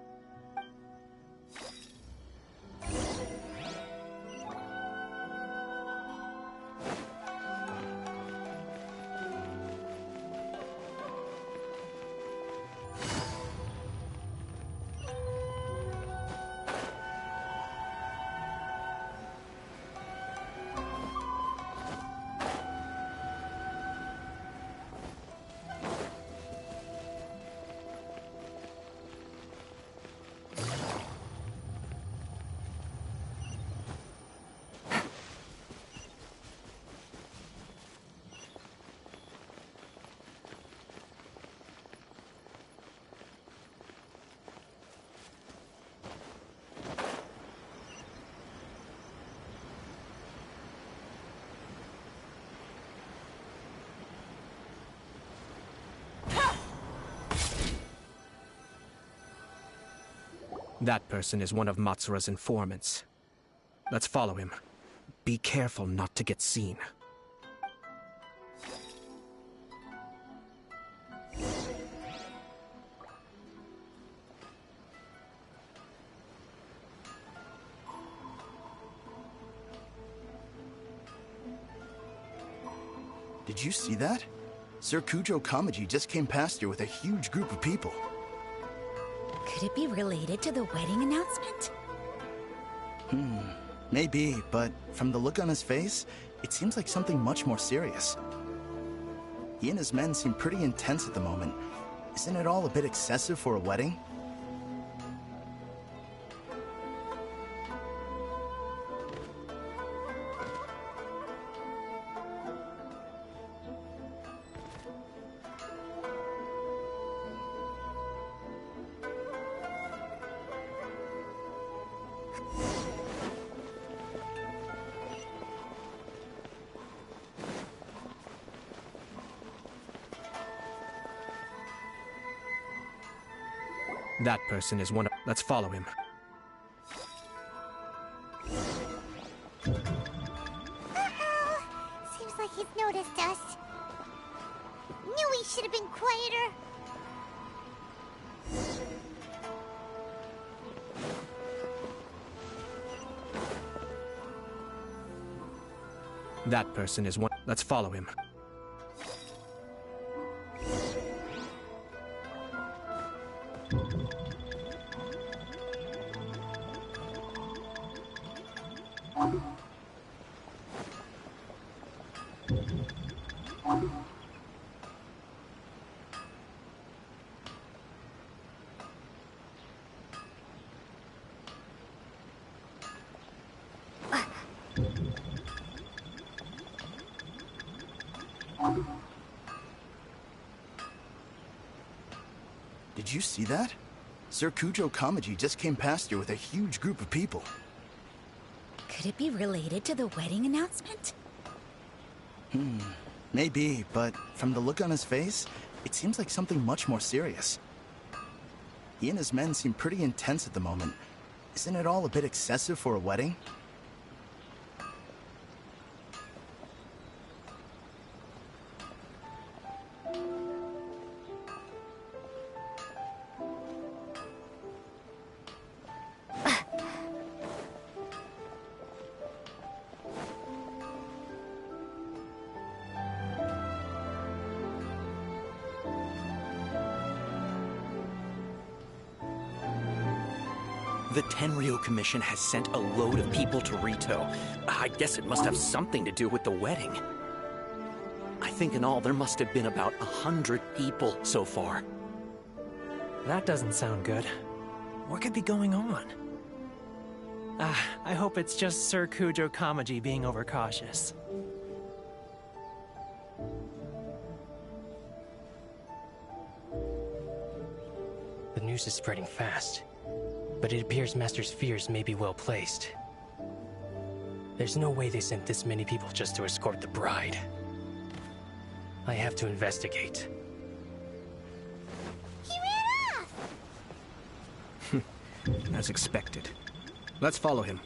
That person is one of Matsura's informants. Let's follow him. Be careful not to get seen. Did you see that? Sir Kujo Kamaji just came past here with a huge group of people. Could it be related to the wedding announcement? Maybe, but from the look on his face, it seems like something much more serious. He and his men seem pretty intense at the moment. Isn't it all a bit excessive for a wedding? That person is one of... Let's follow him. Uh-oh. Seems like he's noticed us. Knew he should have been quieter. That person is one... Let's follow him. Did you see that? Sir Kujo Kamaji just came past here with a huge group of people. Could it be related to the wedding announcement? Maybe, but from the look on his face, it seems like something much more serious. He and his men seem pretty intense at the moment. Isn't it all a bit excessive for a wedding? The Tenryo Commission has sent a load of people to Rito. I guess it must have something to do with the wedding. I think in all there must have been about 100 people so far. That doesn't sound good. What could be going on? I hope it's just Sir Kujo Kamaji being overcautious. The news is spreading fast. But it appears Master's fears may be well placed. There's no way they sent this many people just to escort the bride. I have to investigate. He ran off! As expected. Let's follow him.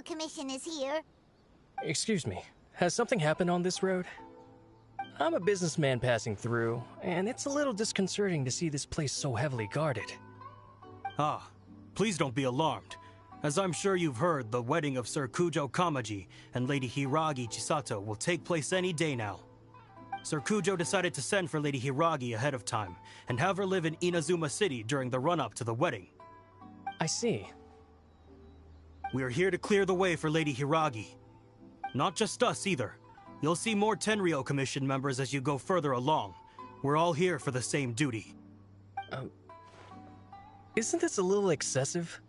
Commission is here. Excuse me, has something happened on this road? I'm a businessman passing through, and it's a little disconcerting to see this place so heavily guarded. Please don't be alarmed. As I'm sure you've heard, the wedding of Sir Kujo Kamaji and Lady Hiragi Chisato will take place any day now. Sir Kujo decided to send for Lady Hiragi ahead of time, and have her live in Inazuma City during the run-up to the wedding. I see. We are here to clear the way for Lady Hiragi. Not just us, either. You'll see more Tenryo Commission members as you go further along. We're all here for the same duty. Isn't this a little excessive?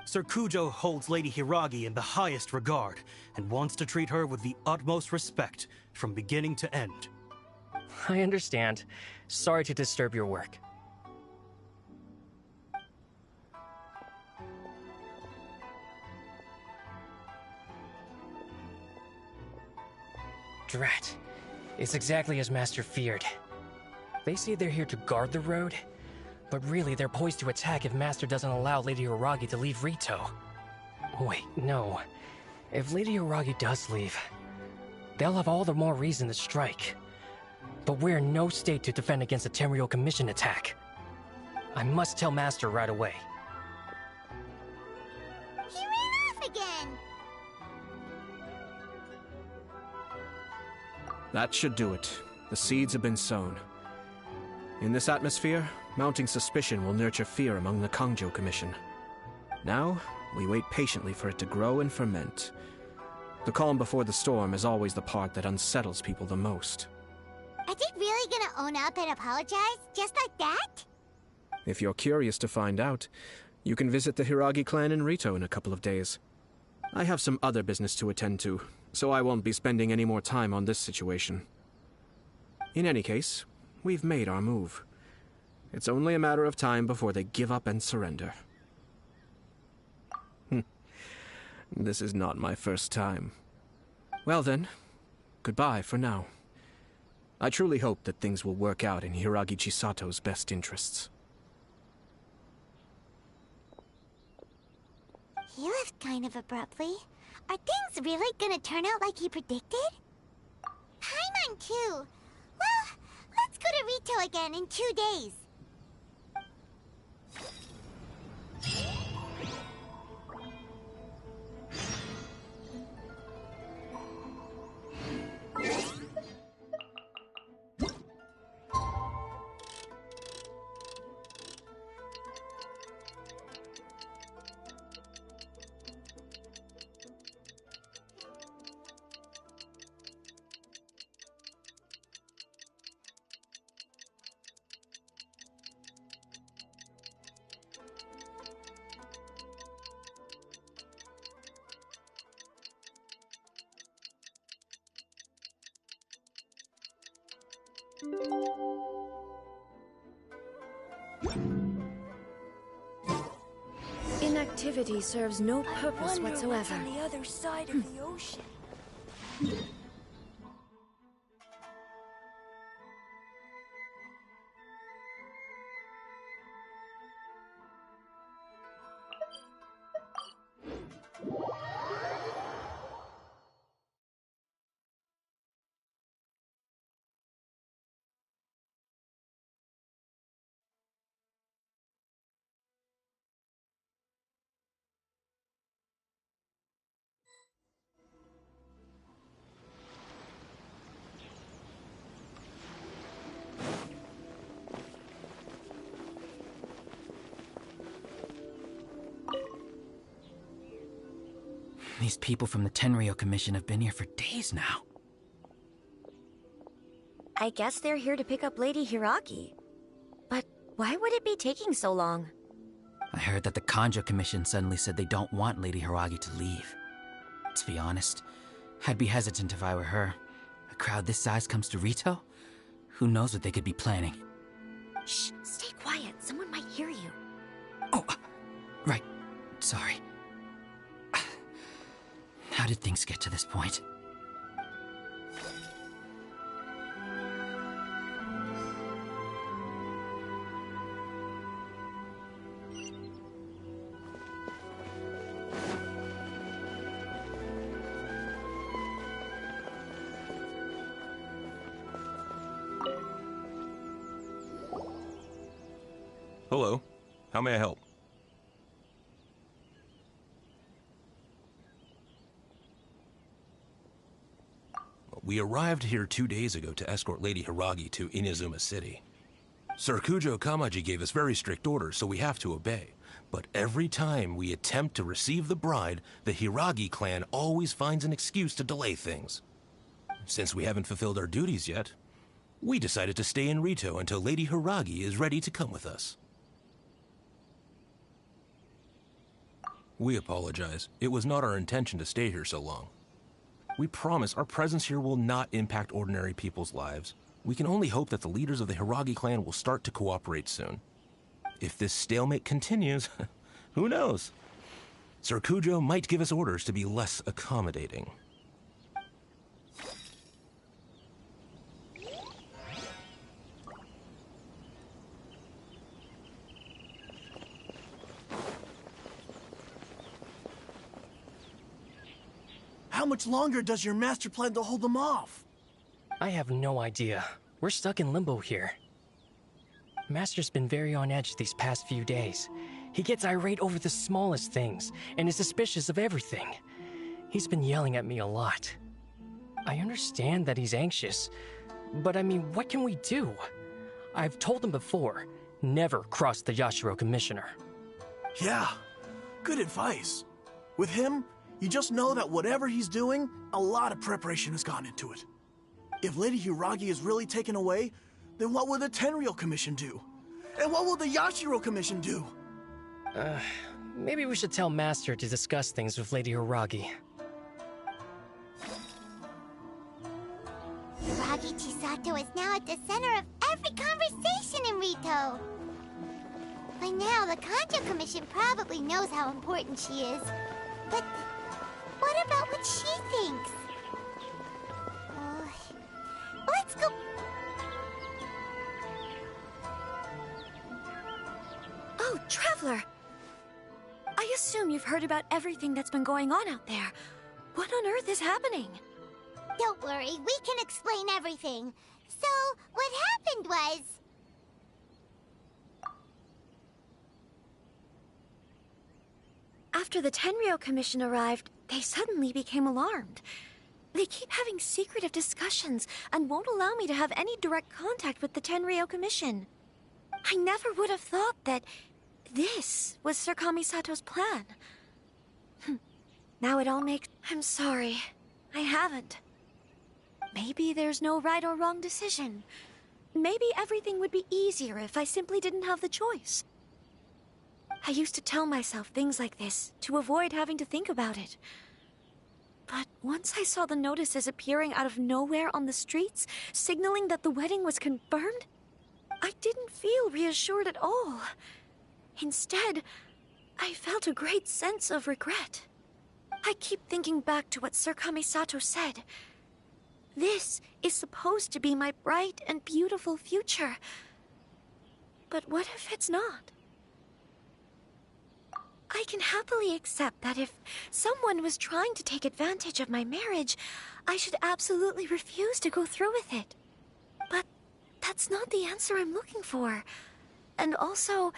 Sir Kujo holds Lady Hiragi in the highest regard, and wants to treat her with the utmost respect, from beginning to end. I understand. Sorry to disturb your work. Drat. It's exactly as Master feared. They say they're here to guard the road, but really they're poised to attack if Master doesn't allow Lady Hiragi to leave Rito. Wait, no. If Lady Hiragi does leave, they'll have all the more reason to strike. But we're in no state to defend against a Tenryou Commission attack. I must tell Master right away. He ran off again! That should do it. The seeds have been sown. In this atmosphere, mounting suspicion will nurture fear among the Kangjo Commission. Now, we wait patiently for it to grow and ferment. The calm before the storm is always the part that unsettles people the most. Are they really gonna own up and apologize? Just like that? If you're curious to find out, you can visit the Hiragi clan in Rito in a couple of days. I have some other business to attend to, so I won't be spending any more time on this situation. In any case, we've made our move. It's only a matter of time before they give up and surrender. This is not my first time. Well then, goodbye for now. I truly hope that things will work out in Hiragi Chisato's best interests. He left kind of abruptly. Are things really gonna turn out like he predicted? Paimon too. Well, let's go to Rito again in 2 days. Inactivity serves no purpose whatsoever. On the other side of the ocean. These people from the Tenryou Commission have been here for days now. I guess they're here to pick up Lady Hiragi. But why would it be taking so long? I heard that the Kangjo Commission suddenly said they don't want Lady Hiragi to leave. To be honest, I'd be hesitant if I were her. A crowd this size comes to Rito? Who knows what they could be planning? Shh, stay quiet. Someone might hear you. Oh, right. Sorry. How did things get to this point? Hello. How may I help? We arrived here 2 days ago to escort Lady Hiragi to Inazuma City. Sir Kujo Kamaji gave us very strict orders, so we have to obey. But every time we attempt to receive the bride, the Hiragi clan always finds an excuse to delay things. Since we haven't fulfilled our duties yet, we decided to stay in Rito until Lady Hiragi is ready to come with us. We apologize. It was not our intention to stay here so long. We promise our presence here will not impact ordinary people's lives. We can only hope that the leaders of the Hiragi clan will start to cooperate soon. If this stalemate continues, who knows? Sir Kujo might give us orders to be less accommodating. How much longer does your master plan to hold them off? I have no idea. We're stuck in limbo here. Master's been very on edge these past few days. He gets irate over the smallest things, and is suspicious of everything. He's been yelling at me a lot. I understand that he's anxious, but I mean, what can we do? I've told him before, never cross the Yashiro Commissioner. Yeah, good advice. With him, you just know that whatever he's doing, a lot of preparation has gone into it. If Lady Hiragi is really taken away, then what will the Tenryou Commission do? And what will the Yashiro Commission do? Maybe we should tell Master to discuss things with Lady Hiragi. Hiragi Chisato is now at the center of every conversation in Rito. By now, the Kanjo Commission probably knows how important she is. But what about what she thinks? Let's go. Oh, Traveler! I assume you've heard about everything that's been going on out there. What on earth is happening? Don't worry, we can explain everything. So, what happened was... After the Tenryou Commission arrived, they suddenly became alarmed. They keep having secretive discussions and won't allow me to have any direct contact with the Tenryou Commission. I never would have thought that this was Sir Kamisato's plan. Now it all makes... I'm sorry. I haven't. Maybe there's no right or wrong decision. Maybe everything would be easier if I simply didn't have the choice. I used to tell myself things like this to avoid having to think about it. But once I saw the notices appearing out of nowhere on the streets, signaling that the wedding was confirmed, I didn't feel reassured at all. Instead, I felt a great sense of regret. I keep thinking back to what Sir Kamisato said. This is supposed to be my bright and beautiful future. But what if it's not? I can happily accept that if someone was trying to take advantage of my marriage, I should absolutely refuse to go through with it. But that's not the answer I'm looking for. And also,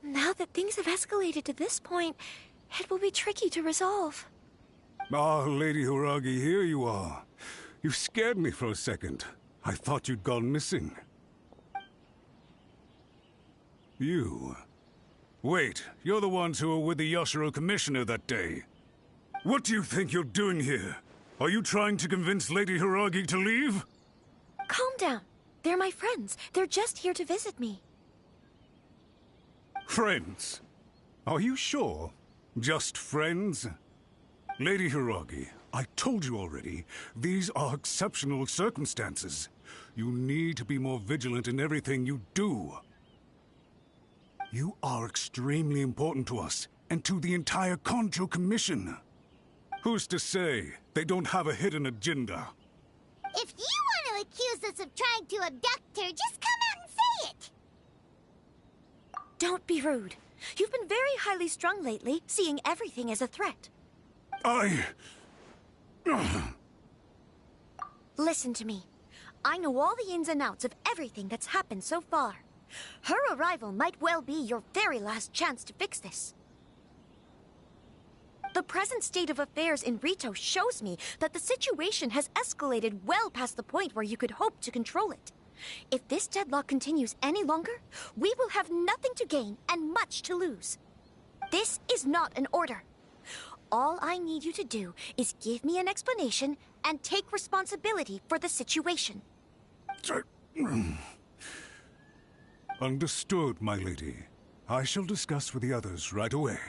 now that things have escalated to this point, it will be tricky to resolve. Ah, Lady Hiragi, here you are. You scared me for a second. I thought you'd gone missing. You... Wait, you're the ones who were with the Yashiro Commissioner that day. What do you think you're doing here? Are you trying to convince Lady Hiragi to leave? Calm down. They're my friends. They're just here to visit me. Friends? Are you sure? Just friends? Lady Hiragi, I told you already, these are exceptional circumstances. You need to be more vigilant in everything you do. You are extremely important to us, and to the entire Kanjo Commission. Who's to say they don't have a hidden agenda? If you want to accuse us of trying to abduct her, just come out and say it! Don't be rude. You've been very highly strung lately, seeing everything as a threat. Listen to me. I know all the ins and outs of everything that's happened so far. Her arrival might well be your very last chance to fix this. The present state of affairs in Rito shows me that the situation has escalated well past the point where you could hope to control it. If this deadlock continues any longer, we will have nothing to gain and much to lose. This is not an order. All I need you to do is give me an explanation and take responsibility for the situation. Understood, my lady. I shall discuss with the others right away.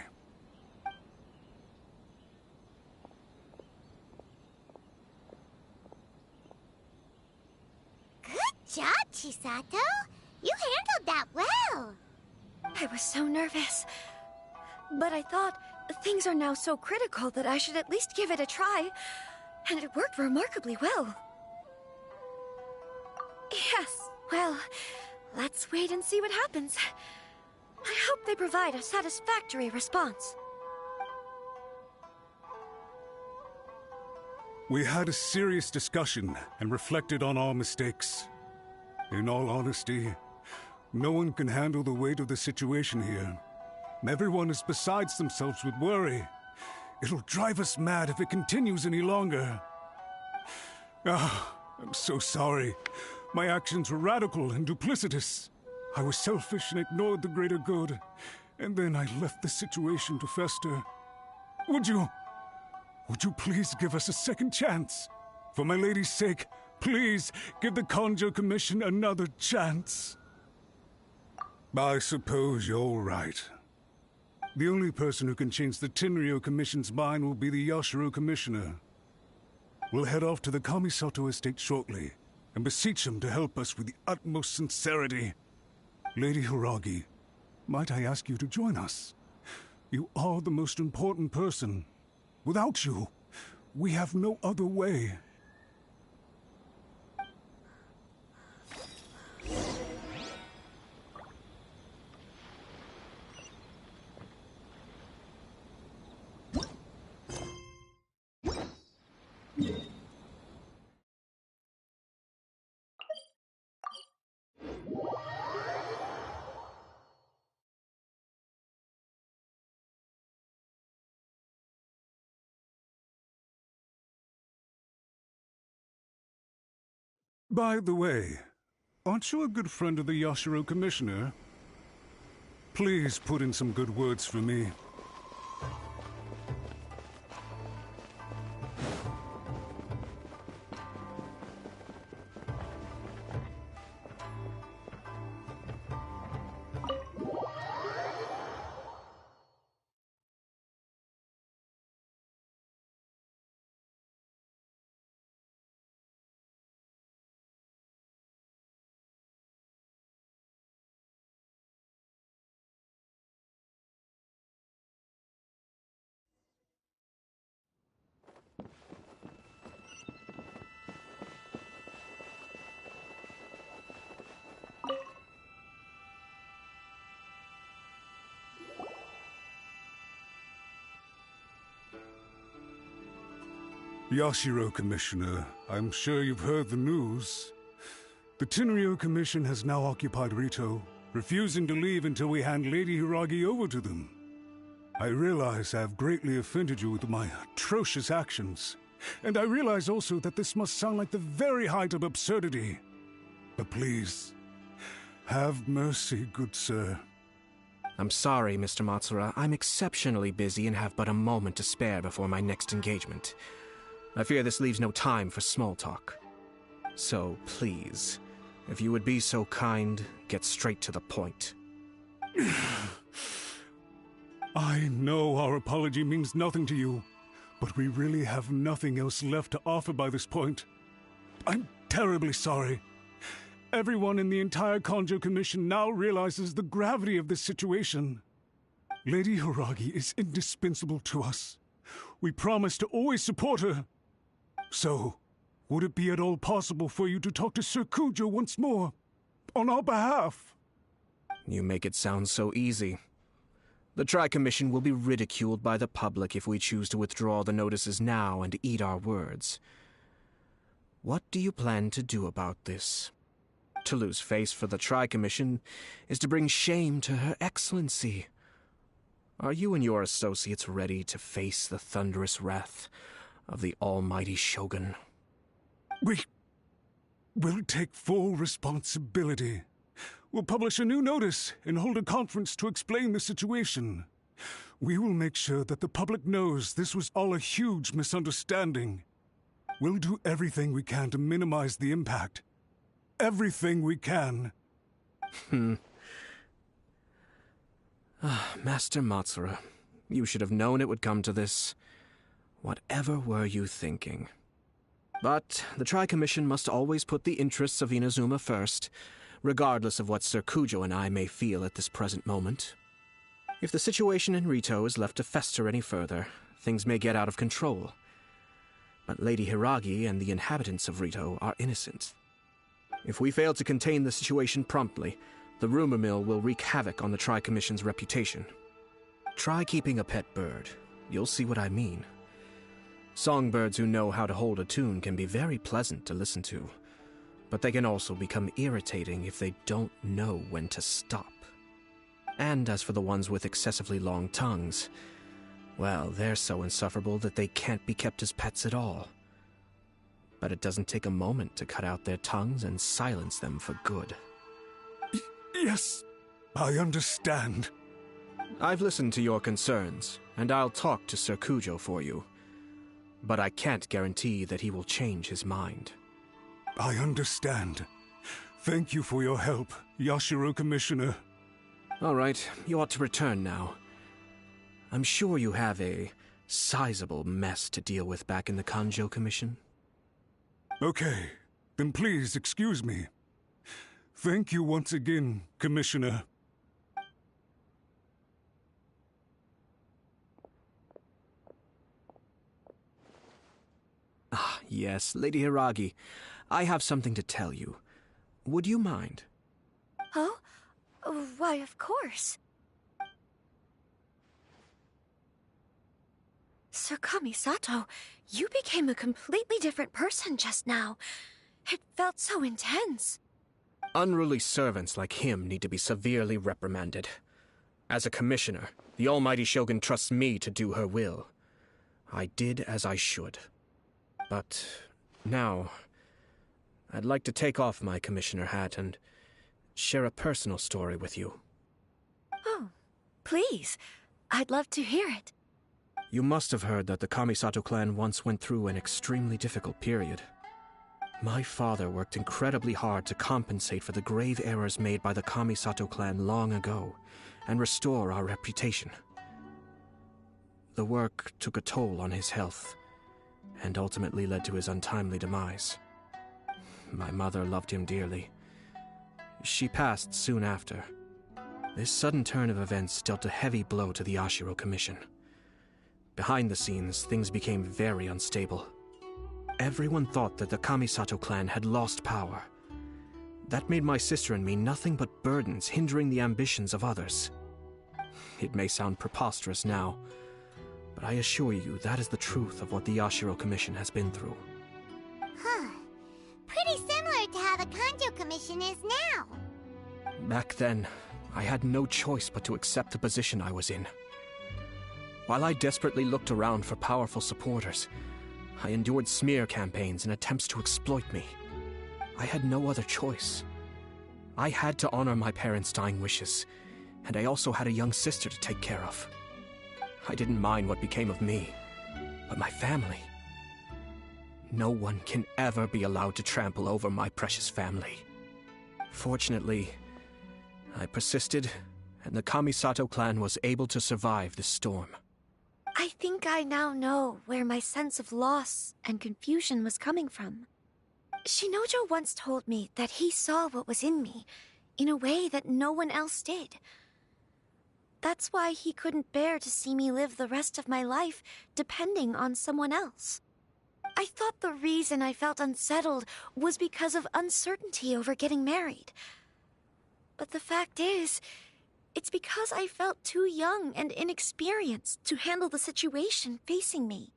Good Chisato. You handled that well. I was so nervous. But I thought things are now so critical that I should at least give it a try. And it worked remarkably well. Yes, well, let's wait and see what happens. I hope they provide a satisfactory response. We had a serious discussion and reflected on our mistakes. In all honesty, no one can handle the weight of the situation here. Everyone is besides themselves with worry. It'll drive us mad if it continues any longer. I'm so sorry. My actions were radical and duplicitous. I was selfish and ignored the greater good. And then I left the situation to fester. Would you please give us a second chance? For my lady's sake, please give the Conjo Commission another chance. I suppose you're right. The only person who can change the Tenryou Commission's mind will be the Yashiro Commissioner. We'll head off to the Kamisato estate shortly and beseech him to help us with the utmost sincerity. Lady Hiragi, might I ask you to join us? You are the most important person. Without you, we have no other way. By the way, aren't you a good friend of the Yashiro Commissioner? Please put in some good words for me. Yashiro Commissioner, I'm sure you've heard the news. The Tenryou Commission has now occupied Rito, refusing to leave until we hand Lady Hiragi over to them. I realize I have greatly offended you with my atrocious actions, and I realize also that this must sound like the very height of absurdity. But please, have mercy, good sir. I'm sorry, Mr. Matsura. I'm exceptionally busy and have but a moment to spare before my next engagement. I fear this leaves no time for small talk. So, please, if you would be so kind, get straight to the point. I know our apology means nothing to you, but we really have nothing else left to offer by this point. I'm terribly sorry. Everyone in the entire Conjo Commission now realizes the gravity of this situation. Lady Hiragi is indispensable to us. We promise to always support her. So, would it be at all possible for you to talk to Sir Kujo once more, on our behalf? You make it sound so easy. The Tri-Commission will be ridiculed by the public if we choose to withdraw the notices now and eat our words. What do you plan to do about this? To lose face for the Tri-Commission is to bring shame to Her Excellency. Are you and your associates ready to face the thunderous wrath of the almighty Shogun? We'll take full responsibility. We'll publish a new notice and hold a conference to explain the situation. We will make sure that the public knows this was all a huge misunderstanding. We'll do everything we can to minimize the impact. Everything we can. Master Matsura, you should have known it would come to this. Whatever were you thinking? But the Tri-Commission must always put the interests of Inazuma first, regardless of what Sir Kujo and I may feel at this present moment. If the situation in Rito is left to fester any further, things may get out of control. But Lady Hiragi and the inhabitants of Rito are innocent. If we fail to contain the situation promptly, the rumor mill will wreak havoc on the Tri-Commission's reputation. Try keeping a pet bird. You'll see what I mean. Songbirds who know how to hold a tune can be very pleasant to listen to, but they can also become irritating if they don't know when to stop. And as for the ones with excessively long tongues, well, they're so insufferable that they can't be kept as pets at all. But it doesn't take a moment to cut out their tongues and silence them for good. Yes, I understand. I've listened to your concerns, and I'll talk to Sir Kujo for you. But I can't guarantee that he will change his mind. I understand. Thank you for your help, Yashiro Commissioner. All right, you ought to return now. I'm sure you have a sizable mess to deal with back in the Kanjo Commission. Okay, then please excuse me. Thank you once again, Commissioner. Ah, yes, Lady Hiragi. I have something to tell you. Would you mind? Oh? Why, of course. Sir Kamisato, you became a completely different person just now. It felt so intense. Unruly servants like him need to be severely reprimanded. As a commissioner, the Almighty Shogun trusts me to do her will. I did as I should. But now, I'd like to take off my commissioner hat and share a personal story with you. Oh, please. I'd love to hear it. You must have heard that the Kamisato clan once went through an extremely difficult period. My father worked incredibly hard to compensate for the grave errors made by the Kamisato clan long ago and restore our reputation. The work took a toll on his health and ultimately led to his untimely demise. My mother loved him dearly. She passed soon after. This sudden turn of events dealt a heavy blow to the Ashiro Commission. Behind the scenes, things became very unstable. Everyone thought that the Kamisato clan had lost power. That made my sister and me nothing but burdens hindering the ambitions of others. It may sound preposterous now, but I assure you that is the truth of what the Yashiro Commission has been through. Huh. Pretty similar to how the Kanjo Commission is now. Back then, I had no choice but to accept the position I was in. While I desperately looked around for powerful supporters, I endured smear campaigns and attempts to exploit me. I had no other choice. I had to honor my parents' dying wishes, and I also had a young sister to take care of. I didn't mind what became of me, but my family. No one can ever be allowed to trample over my precious family. Fortunately, I persisted, and the Kamisato clan was able to survive this storm. I think I now know where my sense of loss and confusion was coming from. Shinojo once told me that he saw what was in me in a way that no one else did. That's why he couldn't bear to see me live the rest of my life depending on someone else. I thought the reason I felt unsettled was because of uncertainty over getting married. But the fact is, it's because I felt too young and inexperienced to handle the situation facing me.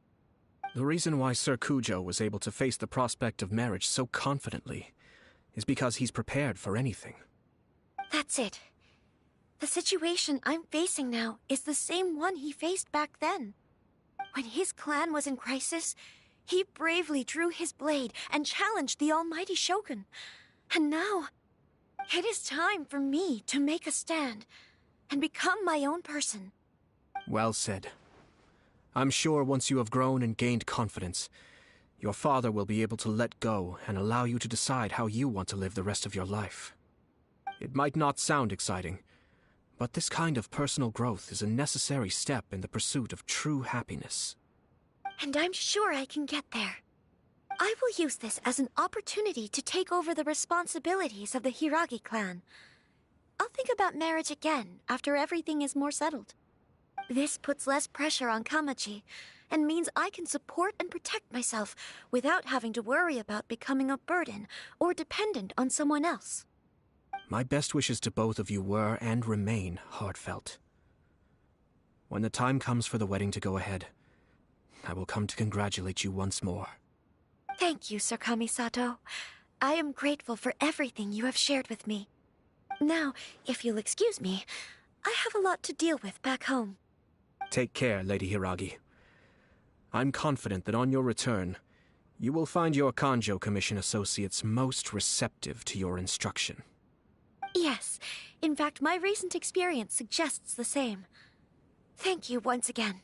The reason why Sir Kujo was able to face the prospect of marriage so confidently is because he's prepared for anything. That's it. The situation I'm facing now is the same one he faced back then. When his clan was in crisis, he bravely drew his blade and challenged the Almighty Shogun. And now, it is time for me to make a stand and become my own person. Well said. I'm sure once you have grown and gained confidence, your father will be able to let go and allow you to decide how you want to live the rest of your life. It might not sound exciting, but this kind of personal growth is a necessary step in the pursuit of true happiness. And I'm sure I can get there. I will use this as an opportunity to take over the responsibilities of the Hiragi clan. I'll think about marriage again after everything is more settled. This puts less pressure on Kamaji, and means I can support and protect myself without having to worry about becoming a burden or dependent on someone else. My best wishes to both of you were and remain heartfelt. When the time comes for the wedding to go ahead, I will come to congratulate you once more. Thank you, Sir Kamisato. I am grateful for everything you have shared with me. Now, if you'll excuse me, I have a lot to deal with back home. Take care, Lady Hiragi. I'm confident that on your return, you will find your Kanjo Commission associates most receptive to your instruction. Yes, in fact, my recent experience suggests the same. Thank you once again.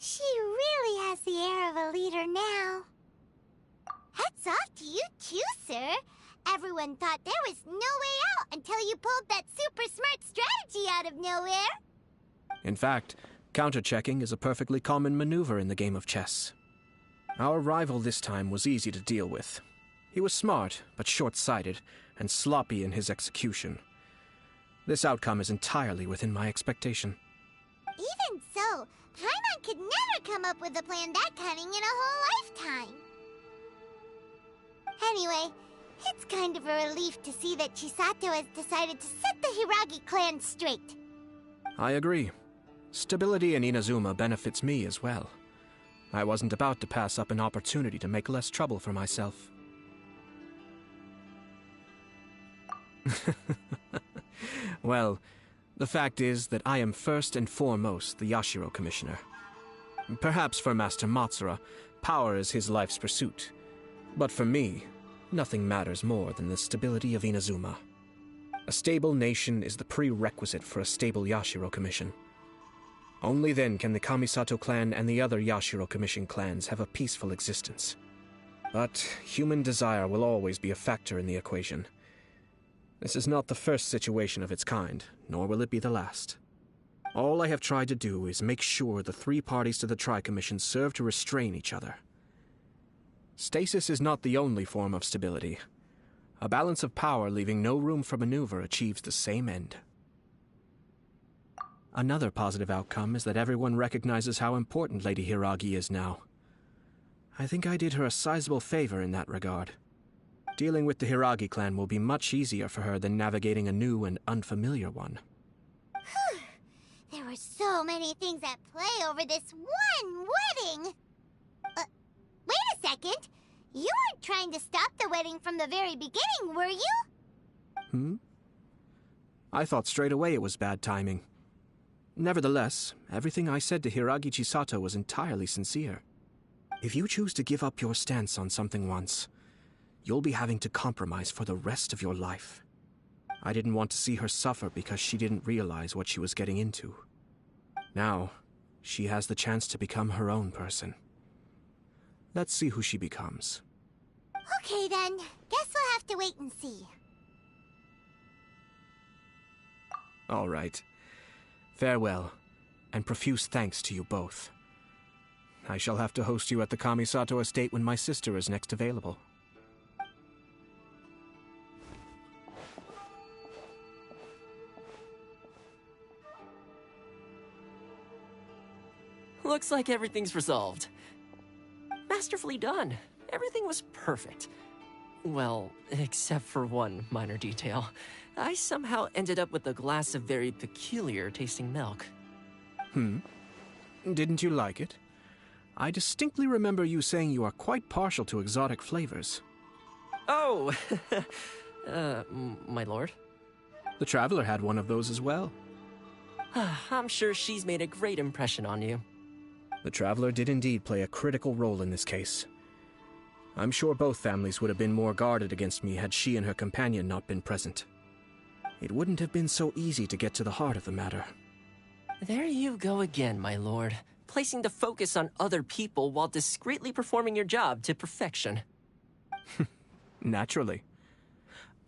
She really has the air of a leader now. Hats off to you too, sir. Everyone thought there was no way out until you pulled that super smart strategy out of nowhere. In fact, counter-checking is a perfectly common maneuver in the game of chess. Our rival this time was easy to deal with. He was smart, but short-sighted, and sloppy in his execution. This outcome is entirely within my expectation. Even so, Paimon could never come up with a plan that cunning in a whole lifetime. Anyway, it's kind of a relief to see that Chisato has decided to set the Hiragi clan straight. I agree. Stability in Inazuma benefits me as well. I wasn't about to pass up an opportunity to make less trouble for myself. Well, the fact is that I am first and foremost the Yashiro Commissioner. Perhaps for Master Matsura, power is his life's pursuit. But for me, nothing matters more than the stability of Inazuma. A stable nation is the prerequisite for a stable Yashiro Commission. Only then can the Kamisato clan and the other Yashiro Commission clans have a peaceful existence. But human desire will always be a factor in the equation. This is not the first situation of its kind, nor will it be the last. All I have tried to do is make sure the three parties to the Tri-Commission serve to restrain each other. Stasis is not the only form of stability. A balance of power leaving no room for maneuver achieves the same end. Another positive outcome is that everyone recognizes how important Lady Hiragi is now. I think I did her a sizable favor in that regard. Dealing with the Hiragi clan will be much easier for her than navigating a new and unfamiliar one. There were so many things at play over this one wedding! Wait a second! You weren't trying to stop the wedding from the very beginning, were you? I thought straight away it was bad timing. Nevertheless, everything I said to Hiragi Chisato was entirely sincere. If you choose to give up your stance on something once, you'll be having to compromise for the rest of your life. I didn't want to see her suffer because she didn't realize what she was getting into. Now, she has the chance to become her own person. Let's see who she becomes. Okay then, guess we'll have to wait and see. All right. Farewell, and profuse thanks to you both. I shall have to host you at the Kamisato estate when my sister is next available. Looks like everything's resolved. Masterfully done. Everything was perfect. Well, except for one minor detail. I somehow ended up with a glass of very peculiar tasting milk. Didn't you like it? I distinctly remember you saying you are quite partial to exotic flavors. Oh! My lord? The Traveler had one of those as well. I'm sure she's made a great impression on you. The Traveler did indeed play a critical role in this case. I'm sure both families would have been more guarded against me had she and her companion not been present. It wouldn't have been so easy to get to the heart of the matter. There you go again, my lord. Placing the focus on other people while discreetly performing your job to perfection. Naturally.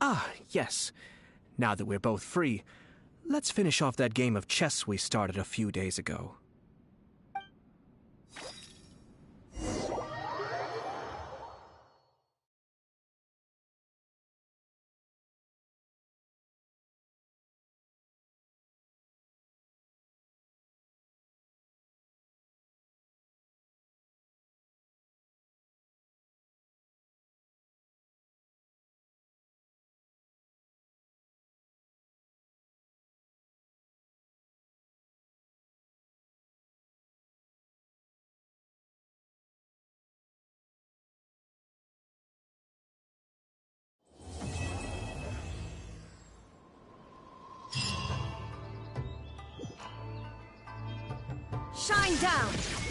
Ah, yes. Now that we're both free, let's finish off that game of chess we started a few days ago. Shine down!